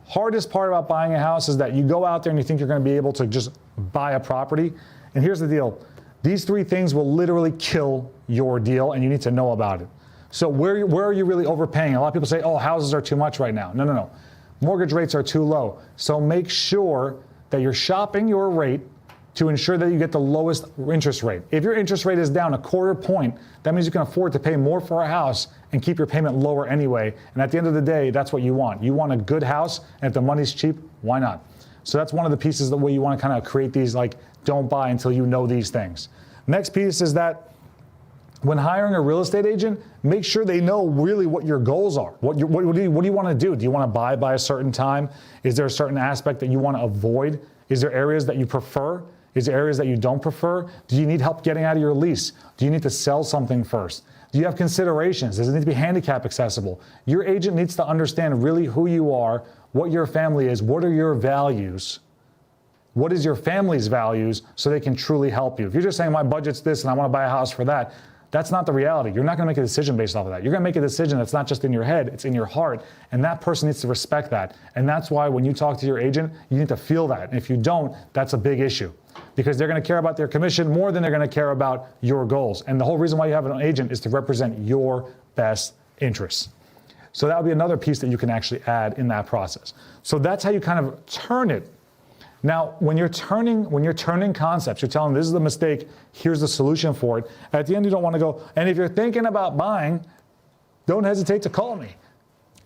Hardest part about buying a house is that you go out there and you think you're going to be able to just buy a property. And here's the deal. These 3 things will literally kill your deal, and you need to know about it. So where are you really overpaying? A lot of people say, oh, houses are too much right now. No. Mortgage rates are too low. So make sure that you're shopping your rate to ensure that you get the lowest interest rate. If your interest rate is down 1/4 point, that means you can afford to pay more for a house and keep your payment lower anyway. And at the end of the day, that's what you want. You want a good house, and if the money's cheap, why not? So that's one of the pieces the way you want to kind of create these, like, don't buy until you know these things. Next piece is that when hiring a real estate agent, make sure they know really what your goals are. What do you want to do? Do you want to buy by a certain time? Is there a certain aspect that you want to avoid? Is there areas that you prefer? Is there areas that you don't prefer? Do you need help getting out of your lease? Do you need to sell something first? Do you have considerations? Does it need to be handicap accessible? Your agent needs to understand really who you are, what your family is, what are your values, what is your family's values, so they can truly help you. If you're just saying my budget's this and I want to buy a house for that, that's not the reality. You're not going to make a decision based off of that. You're going to make a decision that's not just in your head, it's in your heart, and that person needs to respect that. And that's why when you talk to your agent, you need to feel that. And if you don't, that's a big issue, because they're going to care about their commission more than they're going to care about your goals. And the whole reason why you have an agent is to represent your best interests. So that would be another piece that you can actually add in that process. So that's how you kind of turn it. Now, when you're turning concepts, you're telling them this is the mistake, here's the solution for it. At the end, you don't want to go, and if you're thinking about buying, don't hesitate to call me.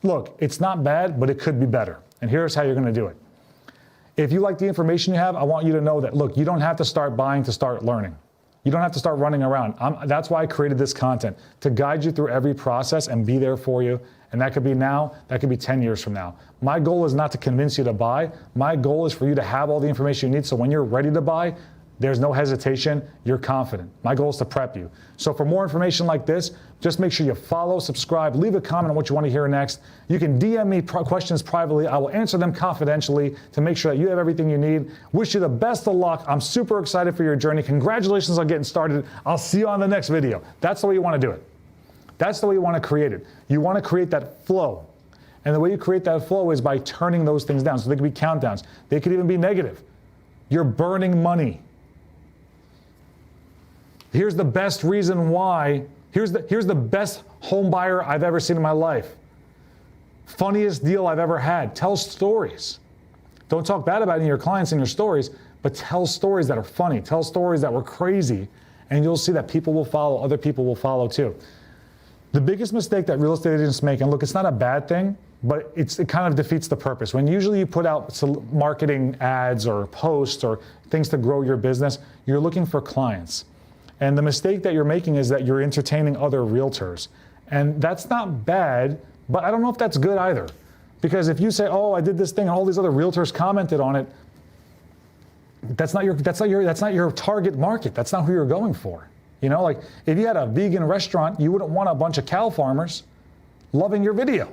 Look, it's not bad, but it could be better. And here's how you're going to do it. If you like the information you have, I want you to know that, look, you don't have to start buying to start learning. You don't have to start running around. That's why I created this content, to guide you through every process and be there for you. And that could be now, that could be 10 years from now. My goal is not to convince you to buy. My goal is for you to have all the information you need, so when you're ready to buy, there's no hesitation, you're confident. My goal is to prep you. So for more information like this, just make sure you follow, subscribe, leave a comment on what you want to hear next. You can DM me questions privately. I will answer them confidentially to make sure that you have everything you need. Wish you the best of luck. I'm super excited for your journey. Congratulations on getting started. I'll see you on the next video. That's the way you want to do it. That's the way you want to create it. You want to create that flow. And the way you create that flow is by turning those things down. So they could be countdowns. They could even be negative. You're burning money. Here's the best reason why. Here's the best home buyer I've ever seen in my life. Funniest deal I've ever had. Tell stories. Don't talk bad about any of your clients in your stories, but tell stories that are funny. Tell stories that were crazy. And you'll see that people will follow. Other people will follow too. The biggest mistake that real estate agents make, and look, it's not a bad thing, but it kind of defeats the purpose. When usually you put out marketing ads or posts or things to grow your business, you're looking for clients. And the mistake that you're making is that you're entertaining other realtors. And that's not bad, but I don't know if that's good either. Because if you say, oh, I did this thing and all these other realtors commented on it, that's not your target market. That's not who you're going for. You know, like if you had a vegan restaurant, you wouldn't want a bunch of cow farmers loving your video.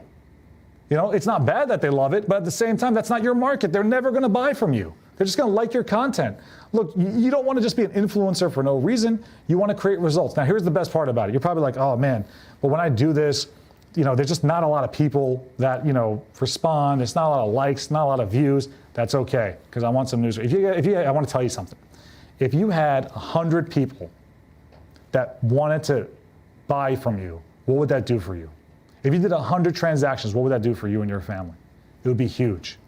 You know, it's not bad that they love it, but at the same time, that's not your market. They're never going to buy from you. They're just going to like your content. Look, you don't want to just be an influencer for no reason. You want to create results. Now, here's the best part about it. You're probably like, oh man, but when I do this, you know, there's just not a lot of people that, you know, respond. There's not a lot of likes, not a lot of views. That's okay, because I want some news. I want to tell you something. If you had 100 people that wanted to buy from you, what would that do for you? If you did 100 transactions, what would that do for you and your family? It would be huge.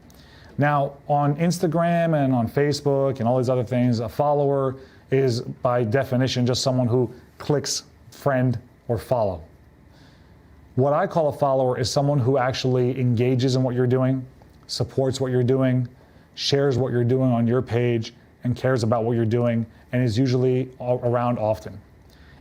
Now, on Instagram and on Facebook and all these other things, a follower is by definition just someone who clicks friend or follow. What I call a follower is someone who actually engages in what you're doing, supports what you're doing, shares what you're doing on your page, and cares about what you're doing, and is usually around often.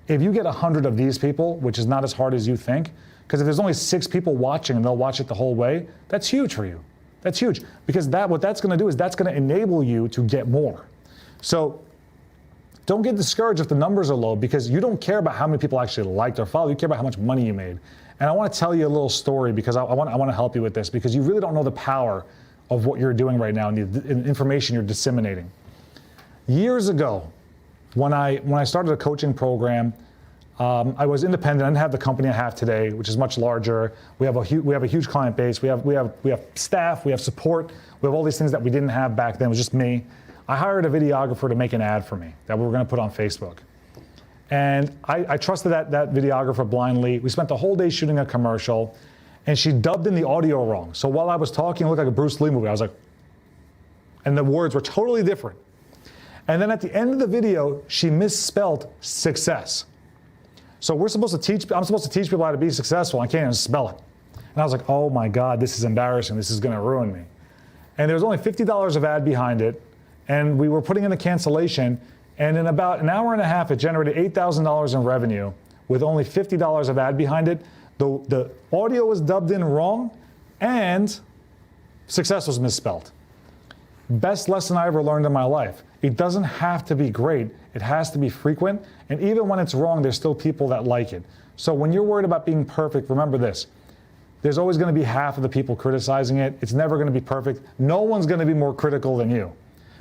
If you get 100 of these people, which is not as hard as you think, because if there's only 6 people watching and they'll watch it the whole way, that's huge for you. That's huge, because what that's going to do is that's going to enable you to get more. So don't get discouraged if the numbers are low, because you don't care about how many people actually liked or followed. You care about how much money you made. And I want to tell you a little story, because I want to help you with this, because you really don't know the power of what you're doing right now and the information you're disseminating. Years ago, when I started a coaching program, I was independent. I didn't have the company I have today, which is much larger. We have a huge client base. We have staff. We have support. We have all these things that we didn't have back then. It was just me. I hired a videographer to make an ad for me that we were going to put on Facebook. And I trusted that videographer blindly. We spent the whole day shooting a commercial, and she dubbed in the audio wrong. So while I was talking, it looked like a Bruce Lee movie. I was like, and the words were totally different. And then at the end of the video, she misspelled success. So I'm supposed to teach people how to be successful. I can't even spell it. And I was like, oh my God, this is embarrassing. This is going to ruin me. And there was only $50 of ad behind it. And we were putting in the cancellation. And in about an hour and a half, it generated $8,000 in revenue with only $50 of ad behind it. The audio was dubbed in wrong and success was misspelled. Best lesson I ever learned in my life. It doesn't have to be great. It has to be frequent. And even when it's wrong, there's still people that like it. So when you're worried about being perfect, remember this. There's always going to be half of the people criticizing it. It's never going to be perfect. No one's going to be more critical than you.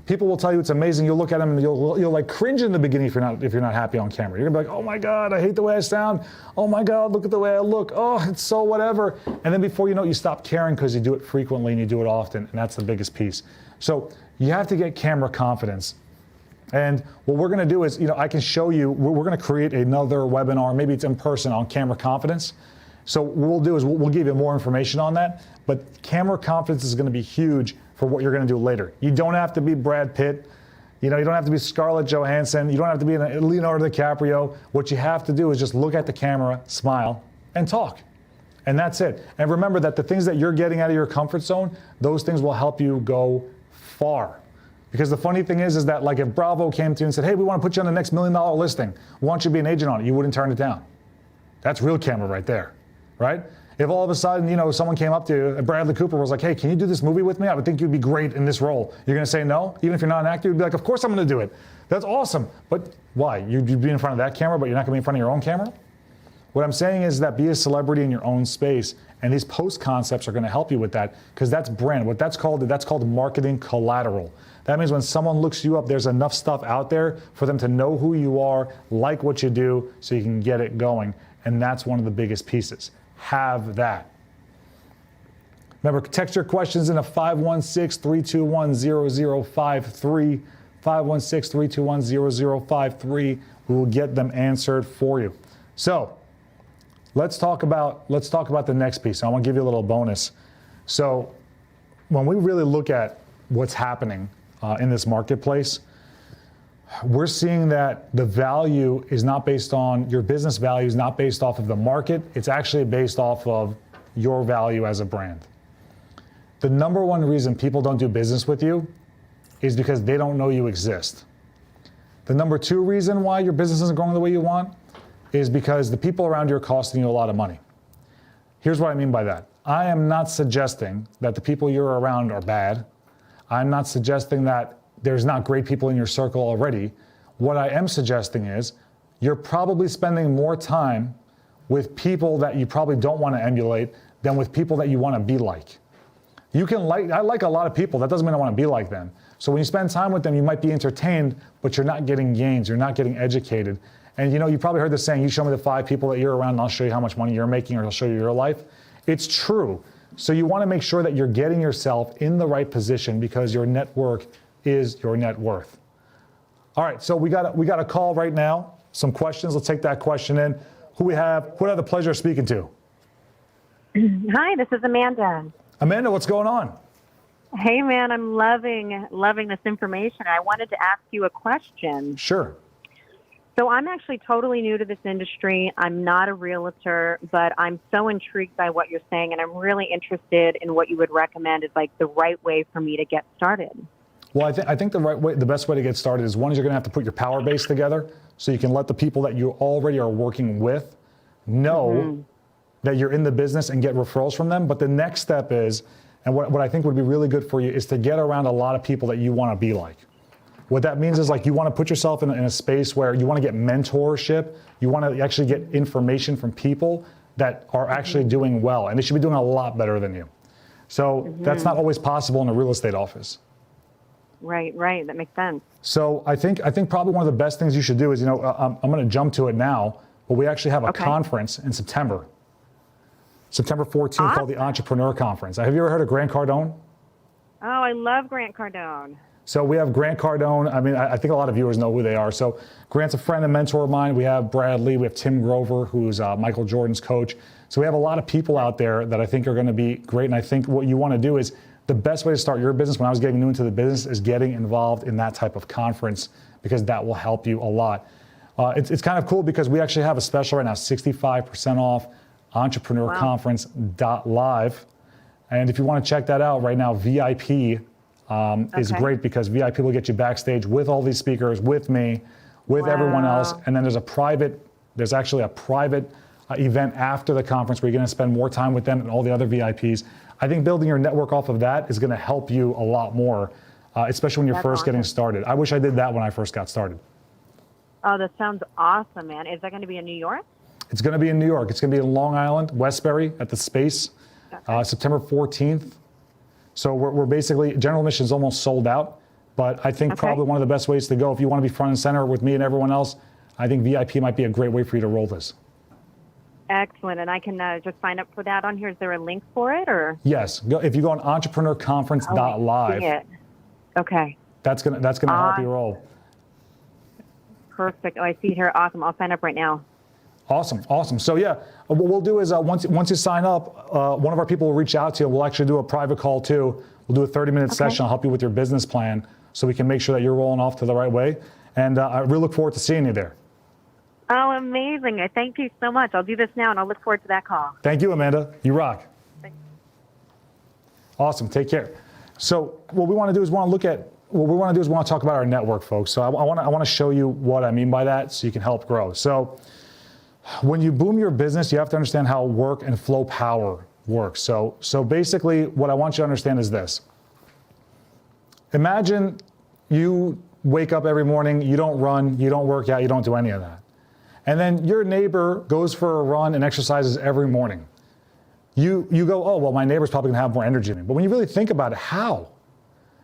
People will tell you it's amazing. You'll look at them and you'll like cringe in the beginning if you're not happy on camera. You're gonna be like, oh my God, I hate the way I sound. Oh my God, look at the way I look. Oh, it's so whatever. And then before you know it, you stop caring because you do it frequently and you do it often, and that's the biggest piece. So you have to get camera confidence. And what we're gonna do is, I can show you, we're gonna create another webinar, maybe it's in person, on camera confidence. So what we'll do is we'll give you more information on that, but camera confidence is gonna be huge for what you're gonna do later. You don't have to be Brad Pitt, you don't have to be Scarlett Johansson, you don't have to be Leonardo DiCaprio. What you have to do is just look at the camera, smile, and talk. And that's it. And remember that the things that you're getting out of your comfort zone, those things will help you go far. Because the funny thing is that like if Bravo came to you and said, hey, we want to put you on the next $1 million listing, we want you to be an agent on it, you wouldn't turn it down. That's real camera right there, right? If all of a sudden, someone came up to you and Bradley Cooper was like, hey, can you do this movie with me? I would think you'd be great in this role. You're going to say no? Even if you're not an actor, you'd be like, of course I'm going to do it. That's awesome. But why? You'd be in front of that camera, but you're not going to be in front of your own camera? What I'm saying is that be a celebrity in your own space, and these post concepts are going to help you with that, because that's brand. What that's called marketing collateral. That means when someone looks you up, there's enough stuff out there for them to know who you are, like what you do, so you can get it going. And that's one of the biggest pieces. Have that. Remember, text your questions into 516-321-0053. 516-321-0053. We will get them answered for you. So let's talk about the next piece. I want to give you a little bonus. So when we really look at what's happening in this marketplace, we're seeing that the value is not based on, your business value is not based off of the market. It's actually based off of your value as a brand. The number one reason people don't do business with you is because they don't know you exist. The number two reason why your business isn't going the way you want is because the people around you are costing you a lot of money. Here's what I mean by that. I am not suggesting that the people you're around are bad. I'm not suggesting that there's not great people in your circle already. What I am suggesting is you're probably spending more time with people that you probably don't want to emulate than with people that you want to be like. I like a lot of people. That doesn't mean I want to be like them. So when you spend time with them, you might be entertained, but you're not getting gains. You're not getting educated. And you probably heard the saying, you show me the 5 people that you're around and I'll show you how much money you're making, or I'll show you your life. It's true. So you want to make sure that you're getting yourself in the right position, because your network is your net worth. All right, so we got a call right now. Some questions. Let's take that question in. Who we have? Who do I have the pleasure of speaking to? Hi, this is Amanda. Amanda, what's going on? Hey, man, I'm loving this information. I wanted to ask you a question. Sure. So I'm actually totally new to this industry. I'm not a realtor, but I'm so intrigued by what you're saying, and I'm really interested in what you would recommend is like the right way for me to get started. Well, I think the best way to get started is, one, is you're going to have to put your power base together so you can let the people that you already are working with know that you're in the business and get referrals from them. But the next step is, and what I think would be really good for you, is to get around a lot of people that you want to be like. What that means is, like, you want to put yourself in a space where you want to get mentorship. You want to actually get information from people that are actually doing well, and they should be doing a lot better than you. So that's not always possible in a real estate office. Right. That makes sense. So I think probably one of the best things you should do is, I'm going to jump to it now, but we actually have a conference in September 14th, called the Entrepreneur Conference. Have you ever heard of Grant Cardone? Oh, I love Grant Cardone. So we have Grant Cardone. I mean, I think a lot of viewers know who they are. So Grant's a friend and mentor of mine. We have Brad Lee. We have Tim Grover, who's Michael Jordan's coach. So we have a lot of people out there that I think are going to be great. And I think what you want to do is, the best way to start your business, when I was getting new into the business, is getting involved in that type of conference, because that will help you a lot. It's kind of cool because we actually have a special right now, 65% off, entrepreneurconference.live. And if you want to check that out right now, VIP is great, because VIP will get you backstage with all these speakers, with me, with everyone else. And then there's actually a private event after the conference where you're going to spend more time with them and all the other VIPs. I think building your network off of that is going to help you a lot more especially when you're That's first getting awesome. started. I wish I did that when I first got started. Oh, that sounds awesome, man. Is that going to be in New York? It's going to be in New York. It's going to be in Long Island, Westbury at the Space, September 14th. So we're basically, general admission is almost sold out, but I think probably one of the best ways to go, if you want to be front and center with me and everyone else, I think VIP might be a great way for you to roll this. Excellent. And I can just sign up for that on here. Is there a link for it, or? Yes. If you go on entrepreneurconference.live, Okay. that's gonna help you roll. Perfect. Oh, I see it here. Awesome. I'll sign up right now. Awesome. So yeah, what we'll do is once you sign up, one of our people will reach out to you. We'll actually do a private call too. We'll do a 30-minute session. I'll help you with your business plan so we can make sure that you're rolling off to the right way. And I really look forward to seeing you there. Oh, amazing. Thank you so much. I'll do this now, and I'll look forward to that call. Thank you, Amanda. You rock. Thanks. Awesome. Take care. So what we want to do is we want to talk about our network, folks. So I want to show you what I mean by that so you can help grow. So when you boom your business, you have to understand how work and flow power works. So basically what I want you to understand is this. Imagine you wake up every morning, you don't run, you don't work out, you don't do any of that. And then your neighbor goes for a run and exercises every morning. You go, oh, well, my neighbor's probably gonna have more energy than me. But when you really think about it, how?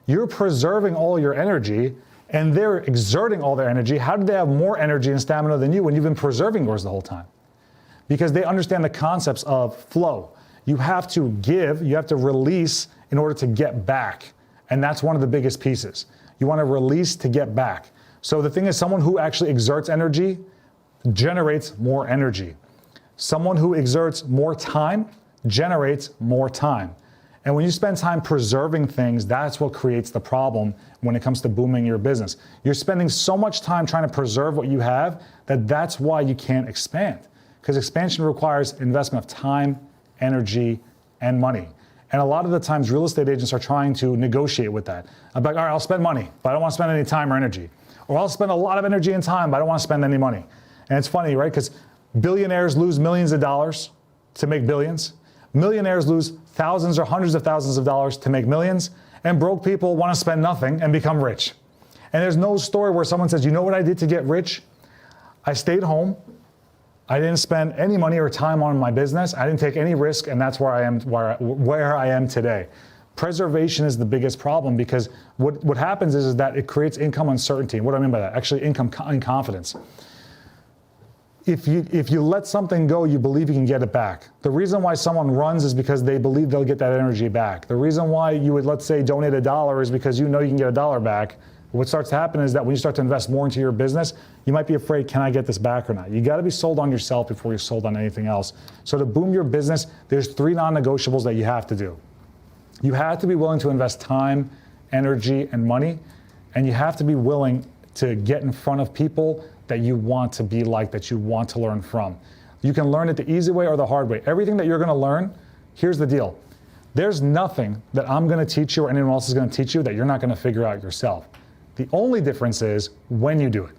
You're preserving all your energy and they're exerting all their energy. How did they have more energy and stamina than you when you've been preserving yours the whole time? Because they understand the concepts of flow. You have to give, you have to release in order to get back. And that's one of the biggest pieces. You want to release to get back. So the thing is, someone who actually exerts energy generates more energy. Someone who exerts more time generates more time. And when you spend time preserving things, that's what creates the problem when it comes to booming your business. You're spending so much time trying to preserve what you have that's why you can't expand. Because expansion requires investment of time, energy, and money. And a lot of the times real estate agents are trying to negotiate with that. I'm like, all right, I'll spend money, but I don't want to spend any time or energy. Or I'll spend a lot of energy and time, but I don't want to spend any money. And it's funny, right? Because billionaires lose millions of dollars to make billions. Millionaires lose thousands or hundreds of thousands of dollars to make millions, and broke people want to spend nothing and become rich. And there's no story where someone says, you know what I did to get rich? I stayed home. I didn't spend any money or time on my business. I didn't take any risk, and that's where I am today. Preservation is the biggest problem because what happens is that it creates income uncertainty. What do I mean by that? Actually, income confidence. If you let something go, you believe you can get it back. The reason why someone runs is because they believe they'll get that energy back. The reason why you would, let's say, donate $1 is because you know you can get $1 back. What starts to happen is that when you start to invest more into your business, you might be afraid, can I get this back or not? You gotta be sold on yourself before you're sold on anything else. So to boom your business, there's 3 non-negotiables that you have to do. You have to be willing to invest time, energy, and money, and you have to be willing to get in front of people that you want to be like, that you want to learn from. You can learn it the easy way or the hard way. Everything that you're gonna learn, here's the deal. There's nothing that I'm gonna teach you or anyone else is gonna teach you that you're not gonna figure out yourself. The only difference is when you do it.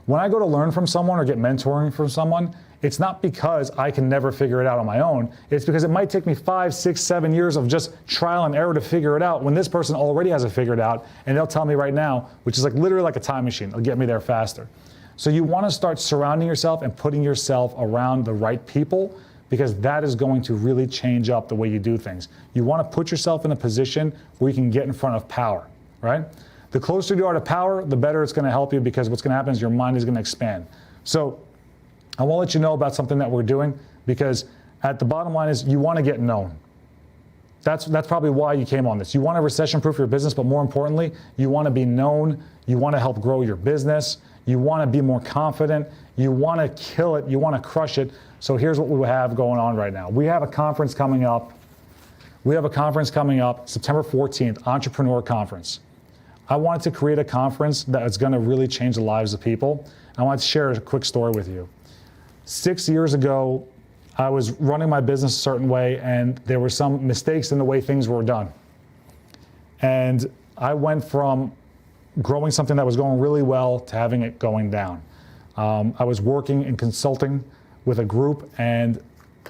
When I go to learn from someone or get mentoring from someone, it's not because I can never figure it out on my own. It's because it might take me 5, 6, 7 years of just trial and error to figure it out when this person already has it figured out, and they'll tell me right now, which is like literally like a time machine. It'll get me there faster. So you want to start surrounding yourself and putting yourself around the right people, because that is going to really change up the way you do things. You want to put yourself in a position where you can get in front of power, right? The closer you are to power, the better it's going to help you, because what's going to happen is your mind is going to expand. So I want to let you know about something that we're doing, because at the bottom line is you want to get known. That's probably why you came on this. You want to recession-proof your business, but more importantly, you want to be known. You want to help grow your business. You want to be more confident. You want to kill it. You want to crush it. So here's what we have going on right now. We have a conference coming up. September 14th, Entrepreneur Conference. I wanted to create a conference that is going to really change the lives of people. I wanted to share a quick story with you. 6 years ago, I was running my business a certain way, and there were some mistakes in the way things were done. And I went from growing something that was going really well to having it going down. I was working in consulting with a group, and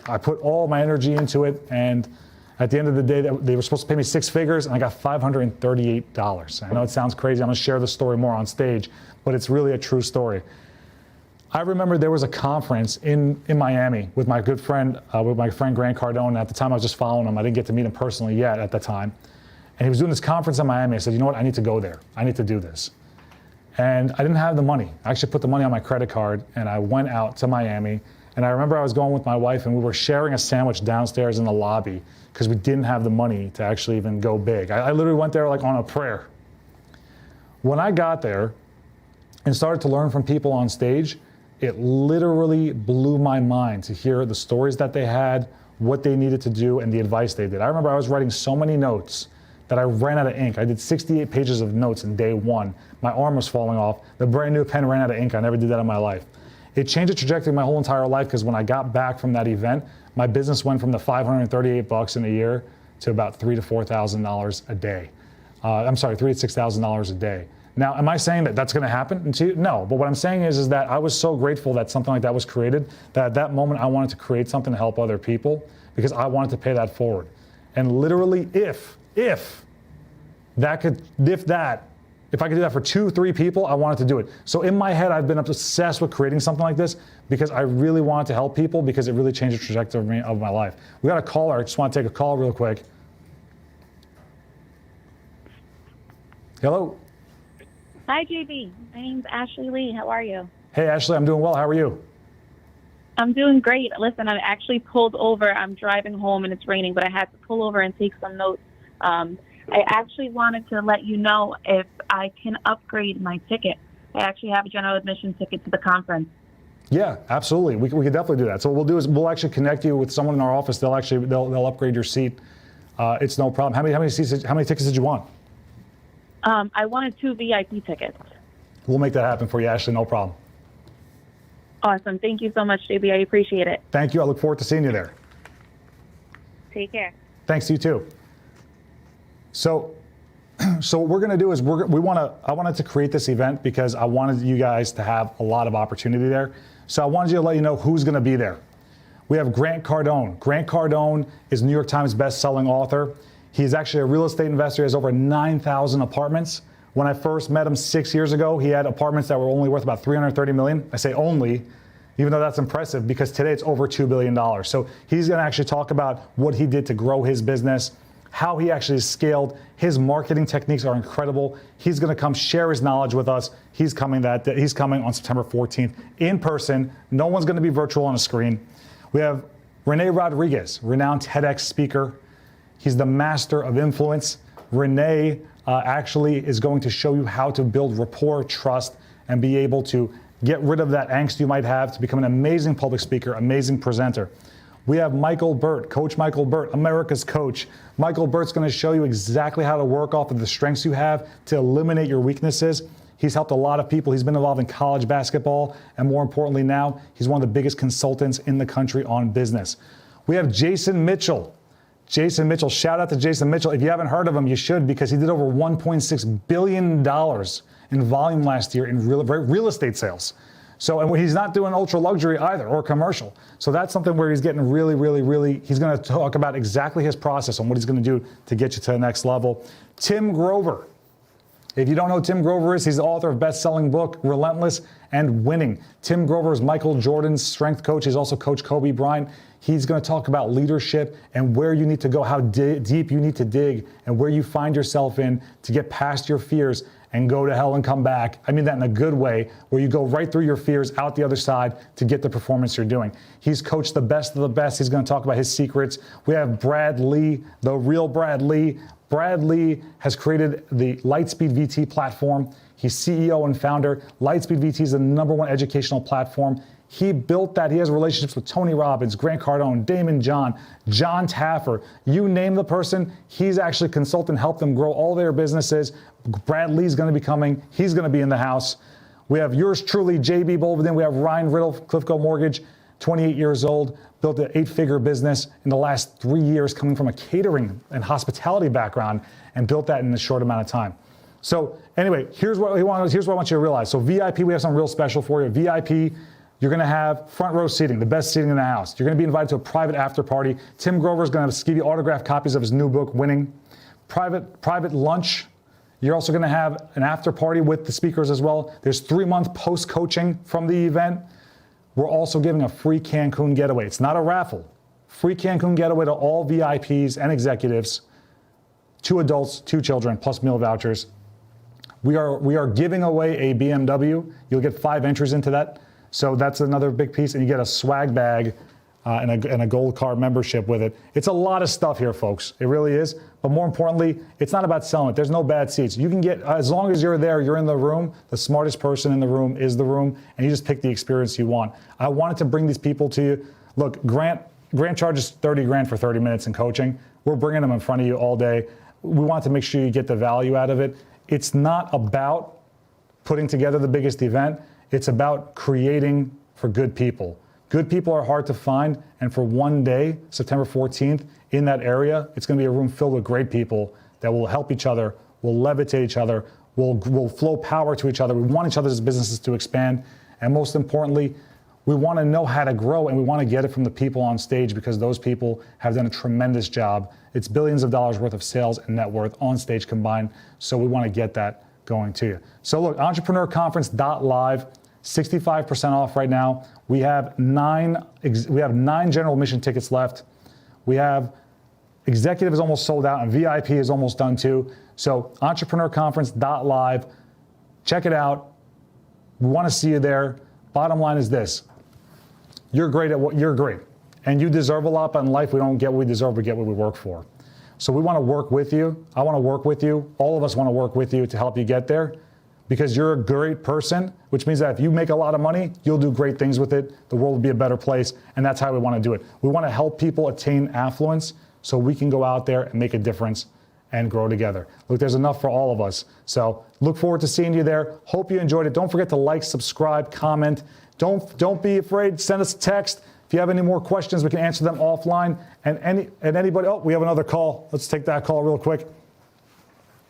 I put all my energy into it, and At the end of the day, they were supposed to pay me 6 figures, and I got $538. I know it sounds crazy. I'm going to share the story more on stage, but it's really a true story. I remember there was a conference in Miami with my good friend, Grant Cardone. At the time, I was just following him. I didn't get to meet him personally yet at the time. And he was doing this conference in Miami. I said, you know what? I need to go there. I need to do this. And I didn't have the money. I actually put the money on my credit card, and I went out to Miami. And I remember I was going with my wife, and we were sharing a sandwich downstairs in the lobby because we didn't have the money to actually even go big. I literally went there like on a prayer. When I got there and started to learn from people on stage, it literally blew my mind to hear the stories that they had, what they needed to do, and the advice they did. I remember I was writing so many notes that I ran out of ink. I did 68 pages of notes in day one. My arm was falling off. The brand new pen ran out of ink. I never did that in my life. It changed the trajectory of my whole entire life because when I got back from that event, my business went from the $538 in a year to about $3,000 to $4,000 a day. $3,000 to $6,000 a day. Now, am I saying that that's going to happen to you? No, but what I'm saying is that I was so grateful that something like that was created that at that moment I wanted to create something to help other people because I wanted to pay that forward. And literally, if I could do that for 2-3 people, I wanted to do it. So in my head, I've been obsessed with creating something like this because I really wanted to help people because it really changed the trajectory of my life. We got a caller. I just want to take a call real quick. Hello. Hi, JB. My name's Ashley Lee. How are you? Hey, Ashley. I'm doing well. How are you? I'm doing great. Listen, I actually pulled over. I'm driving home and it's raining, but I had to pull over and take some notes. I actually wanted to let you know if I can upgrade my ticket. I actually have a general admission ticket to the conference. Yeah, absolutely. We can definitely do that. So what we'll do is we'll actually connect you with someone in our office. They'll upgrade your seat. It's no problem. How many tickets did you want? I wanted 2 VIP tickets. We'll make that happen for you, Ashley. No problem. Awesome. Thank you so much, JB. I appreciate it. Thank you. I look forward to seeing you there. Take care. Thanks, you too. So what we're going to do is I wanted to create this event because I wanted you guys to have a lot of opportunity there. So I wanted you to let you know who's going to be there. We have Grant Cardone. Grant Cardone is a New York Times best-selling author. He's actually a real estate investor. He has over 9,000 apartments. When I first met him 6 years ago, he had apartments that were only worth about $330 million. I say only, even though that's impressive because today it's over $2 billion. So he's going to actually talk about what he did to grow his business, how he actually scaled. His marketing techniques are incredible. He's going to come share his knowledge with us. He's coming on September 14th in person. No one's going to be virtual on a screen. We have Rene Rodriguez, renowned TEDx speaker. He's the master of influence. Rene actually is going to show you how to build rapport, trust, and be able to get rid of that angst you might have to become an amazing public speaker, amazing presenter. We have Michael Burt, Coach Michael Burt, America's coach. Michael Burt's going to show you exactly how to work off of the strengths you have to eliminate your weaknesses. He's helped a lot of people. He's been involved in college basketball, and more importantly now, he's one of the biggest consultants in the country on business. We have Jason Mitchell. Jason Mitchell, shout out to Jason Mitchell. If you haven't heard of him, you should because he did over $1.6 billion in volume last year in real estate sales. So, and he's not doing ultra luxury either or commercial. So that's something where he's getting really, he's going to talk about exactly his process and what he's going to do to get you to the next level. Tim Grover. If you don't know who Tim Grover is, he's the author of best-selling book, Relentless and Winning. Tim Grover is Michael Jordan's strength coach. He's also Coach Kobe Bryant. He's going to talk about leadership and where you need to go, how deep you need to dig, and where you find yourself in to get past your fears and go to hell and come back. I mean that in a good way, where you go right through your fears, out the other side to get the performance you're doing. He's coached the best of the best. He's going to talk about his secrets. We have Brad Lee, the real Brad Lee. Brad Lee has created the Lightspeed VT platform. He's CEO and founder. Lightspeed VT is the #1 educational platform. He built that. He has relationships with Tony Robbins, Grant Cardone, Damon John, John Taffer. You name the person, he's actually consulted, helped them grow all their businesses. Brad Lee's going to be coming. He's going to be in the house. We have yours truly, JB Bolvin. We have Ryan Riddle, Cliffco Mortgage, 28 years old, built an 8-figure business in the last 3 years, coming from a catering and hospitality background, and built that in a short amount of time. So anyway, here's what I want you to realize. So VIP, we have something real special for you. VIP, You're going to have front row seating, the best seating in the house. You're going to be invited to a private after party. Tim Grover's going to give you autographed copies of his new book, Winning. Private lunch. You're also going to have an after party with the speakers as well. There's 3-month post-coaching from the event. We're also giving a free Cancun getaway. It's not a raffle. Free Cancun getaway to all VIPs and executives, 2 adults, 2 children, plus meal vouchers. We are giving away a BMW. You'll get 5 entries into that. So that's another big piece. And you get a swag bag and a gold card membership with it. It's a lot of stuff here, folks. It really is. But more importantly, it's not about selling it. There's no bad seats. You can get, as long as you're there, you're in the room. The smartest person in the room is the room. And you just pick the experience you want. I wanted to bring these people to you. Look, Grant charges $30,000 for 30 minutes in coaching. We're bringing them in front of you all day. We want to make sure you get the value out of it. It's not about putting together the biggest event. It's about creating for good people. Good people are hard to find, and for one day, September 14th, in that area, it's going to be a room filled with great people that will help each other, will levitate each other, will flow power to each other. We want each other's businesses to expand, and most importantly, we want to know how to grow, and we want to get it from the people on stage because those people have done a tremendous job. It's billions of dollars worth of sales and net worth on stage combined, so we want to get that going to you. So look, entrepreneurconference.live, 65% off right now. We have 9 general admission tickets left. We have executive is almost sold out and VIP is almost done too. So entrepreneurconference.live, check it out. We want to see you there. Bottom line is this. You're great at what you're great. And you deserve a lot, but in life we don't get what we deserve, we get what we work for. So we want to work with you. I want to work with you. All of us want to work with you to help you get there because you're a great person, which means that if you make a lot of money, you'll do great things with it. The world will be a better place, and that's how we want to do it. We want to help people attain affluence so we can go out there and make a difference and grow together. Look, there's enough for all of us. So look forward to seeing you there. Hope you enjoyed it. Don't forget to like, subscribe, comment. Don't be afraid. Send us a text. If you have any more questions, we can answer them offline. And anybody, oh, we have another call. Let's take that call real quick.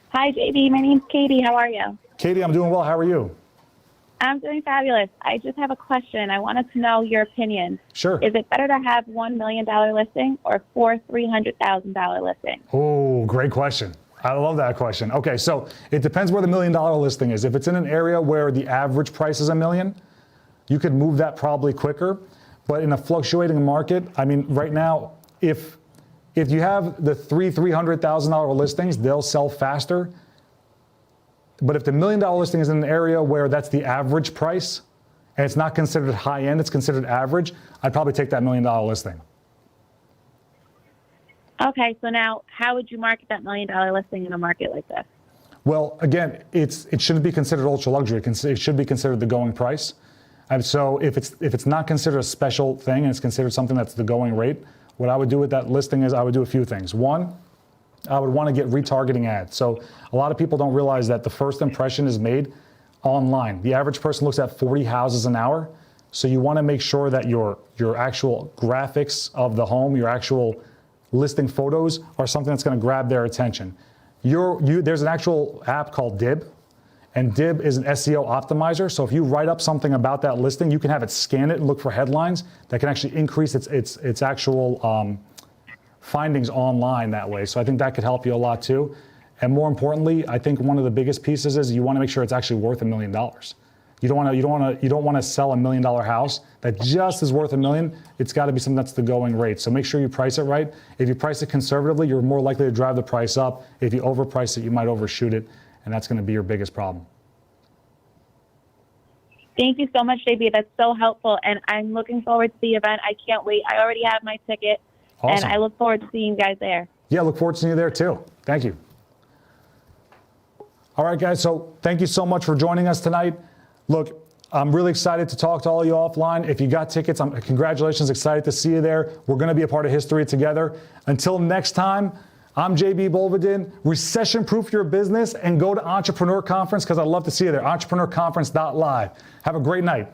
Hi, JB. My name's Katie. How are you? Katie, I'm doing well. How are you? I'm doing fabulous. I just have a question. I wanted to know your opinion. Sure. Is it better to have $1 million listing or 4 $300,000 listings? Oh, great question. I love that question. Okay, so it depends where the $1 million listing is. If it's in an area where the average price is $1 million, you could move that probably quicker. But in a fluctuating market, I mean, right now, if you have the $300,000 listings, they'll sell faster. But if the $1 million listing is in an area where that's the average price, and it's not considered high end, it's considered average, I'd probably take that $1 million listing. Okay, so now how would you market that $1 million listing in a market like this? Well, again, it shouldn't be considered ultra luxury. It should be considered the going price. And so if it's not considered a special thing and it's considered something that's the going rate, what I would do with that listing is I would do a few things. One, I would want to get retargeting ads. So a lot of people don't realize that the first impression is made online. The average person looks at 40 houses an hour. So you want to make sure that your actual graphics of the home, your actual listing photos are something that's going to grab their attention. There's an actual app called Dib, and Dib is an SEO optimizer. So if you write up something about that listing, you can have it scan it and look for headlines that can actually increase its actual findings online that way. So I think that could help you a lot too. And more importantly, I think one of the biggest pieces is you want to make sure it's actually worth $1 million. You don't want to sell $1 million house that just is worth $1 million. It's got to be something that's the going rate. So make sure you price it right. If you price it conservatively, you're more likely to drive the price up. If you overprice it, you might overshoot it, and that's going to be your biggest problem. Thank you so much, JB. That's so helpful, and I'm looking forward to the event. I can't wait. I already have my ticket, Awesome. And I look forward to seeing you guys there. Yeah, look forward to seeing you there too. Thank you. All right, guys, so thank you so much for joining us tonight. Look, I'm really excited to talk to all of you offline. If you got tickets, congratulations, excited to see you there. We're going to be a part of history together. Until next time, I'm JB Bolvadin. Recession-proof your business and go to Entrepreneur Conference because I'd love to see you there. EntrepreneurConference.live. Have a great night.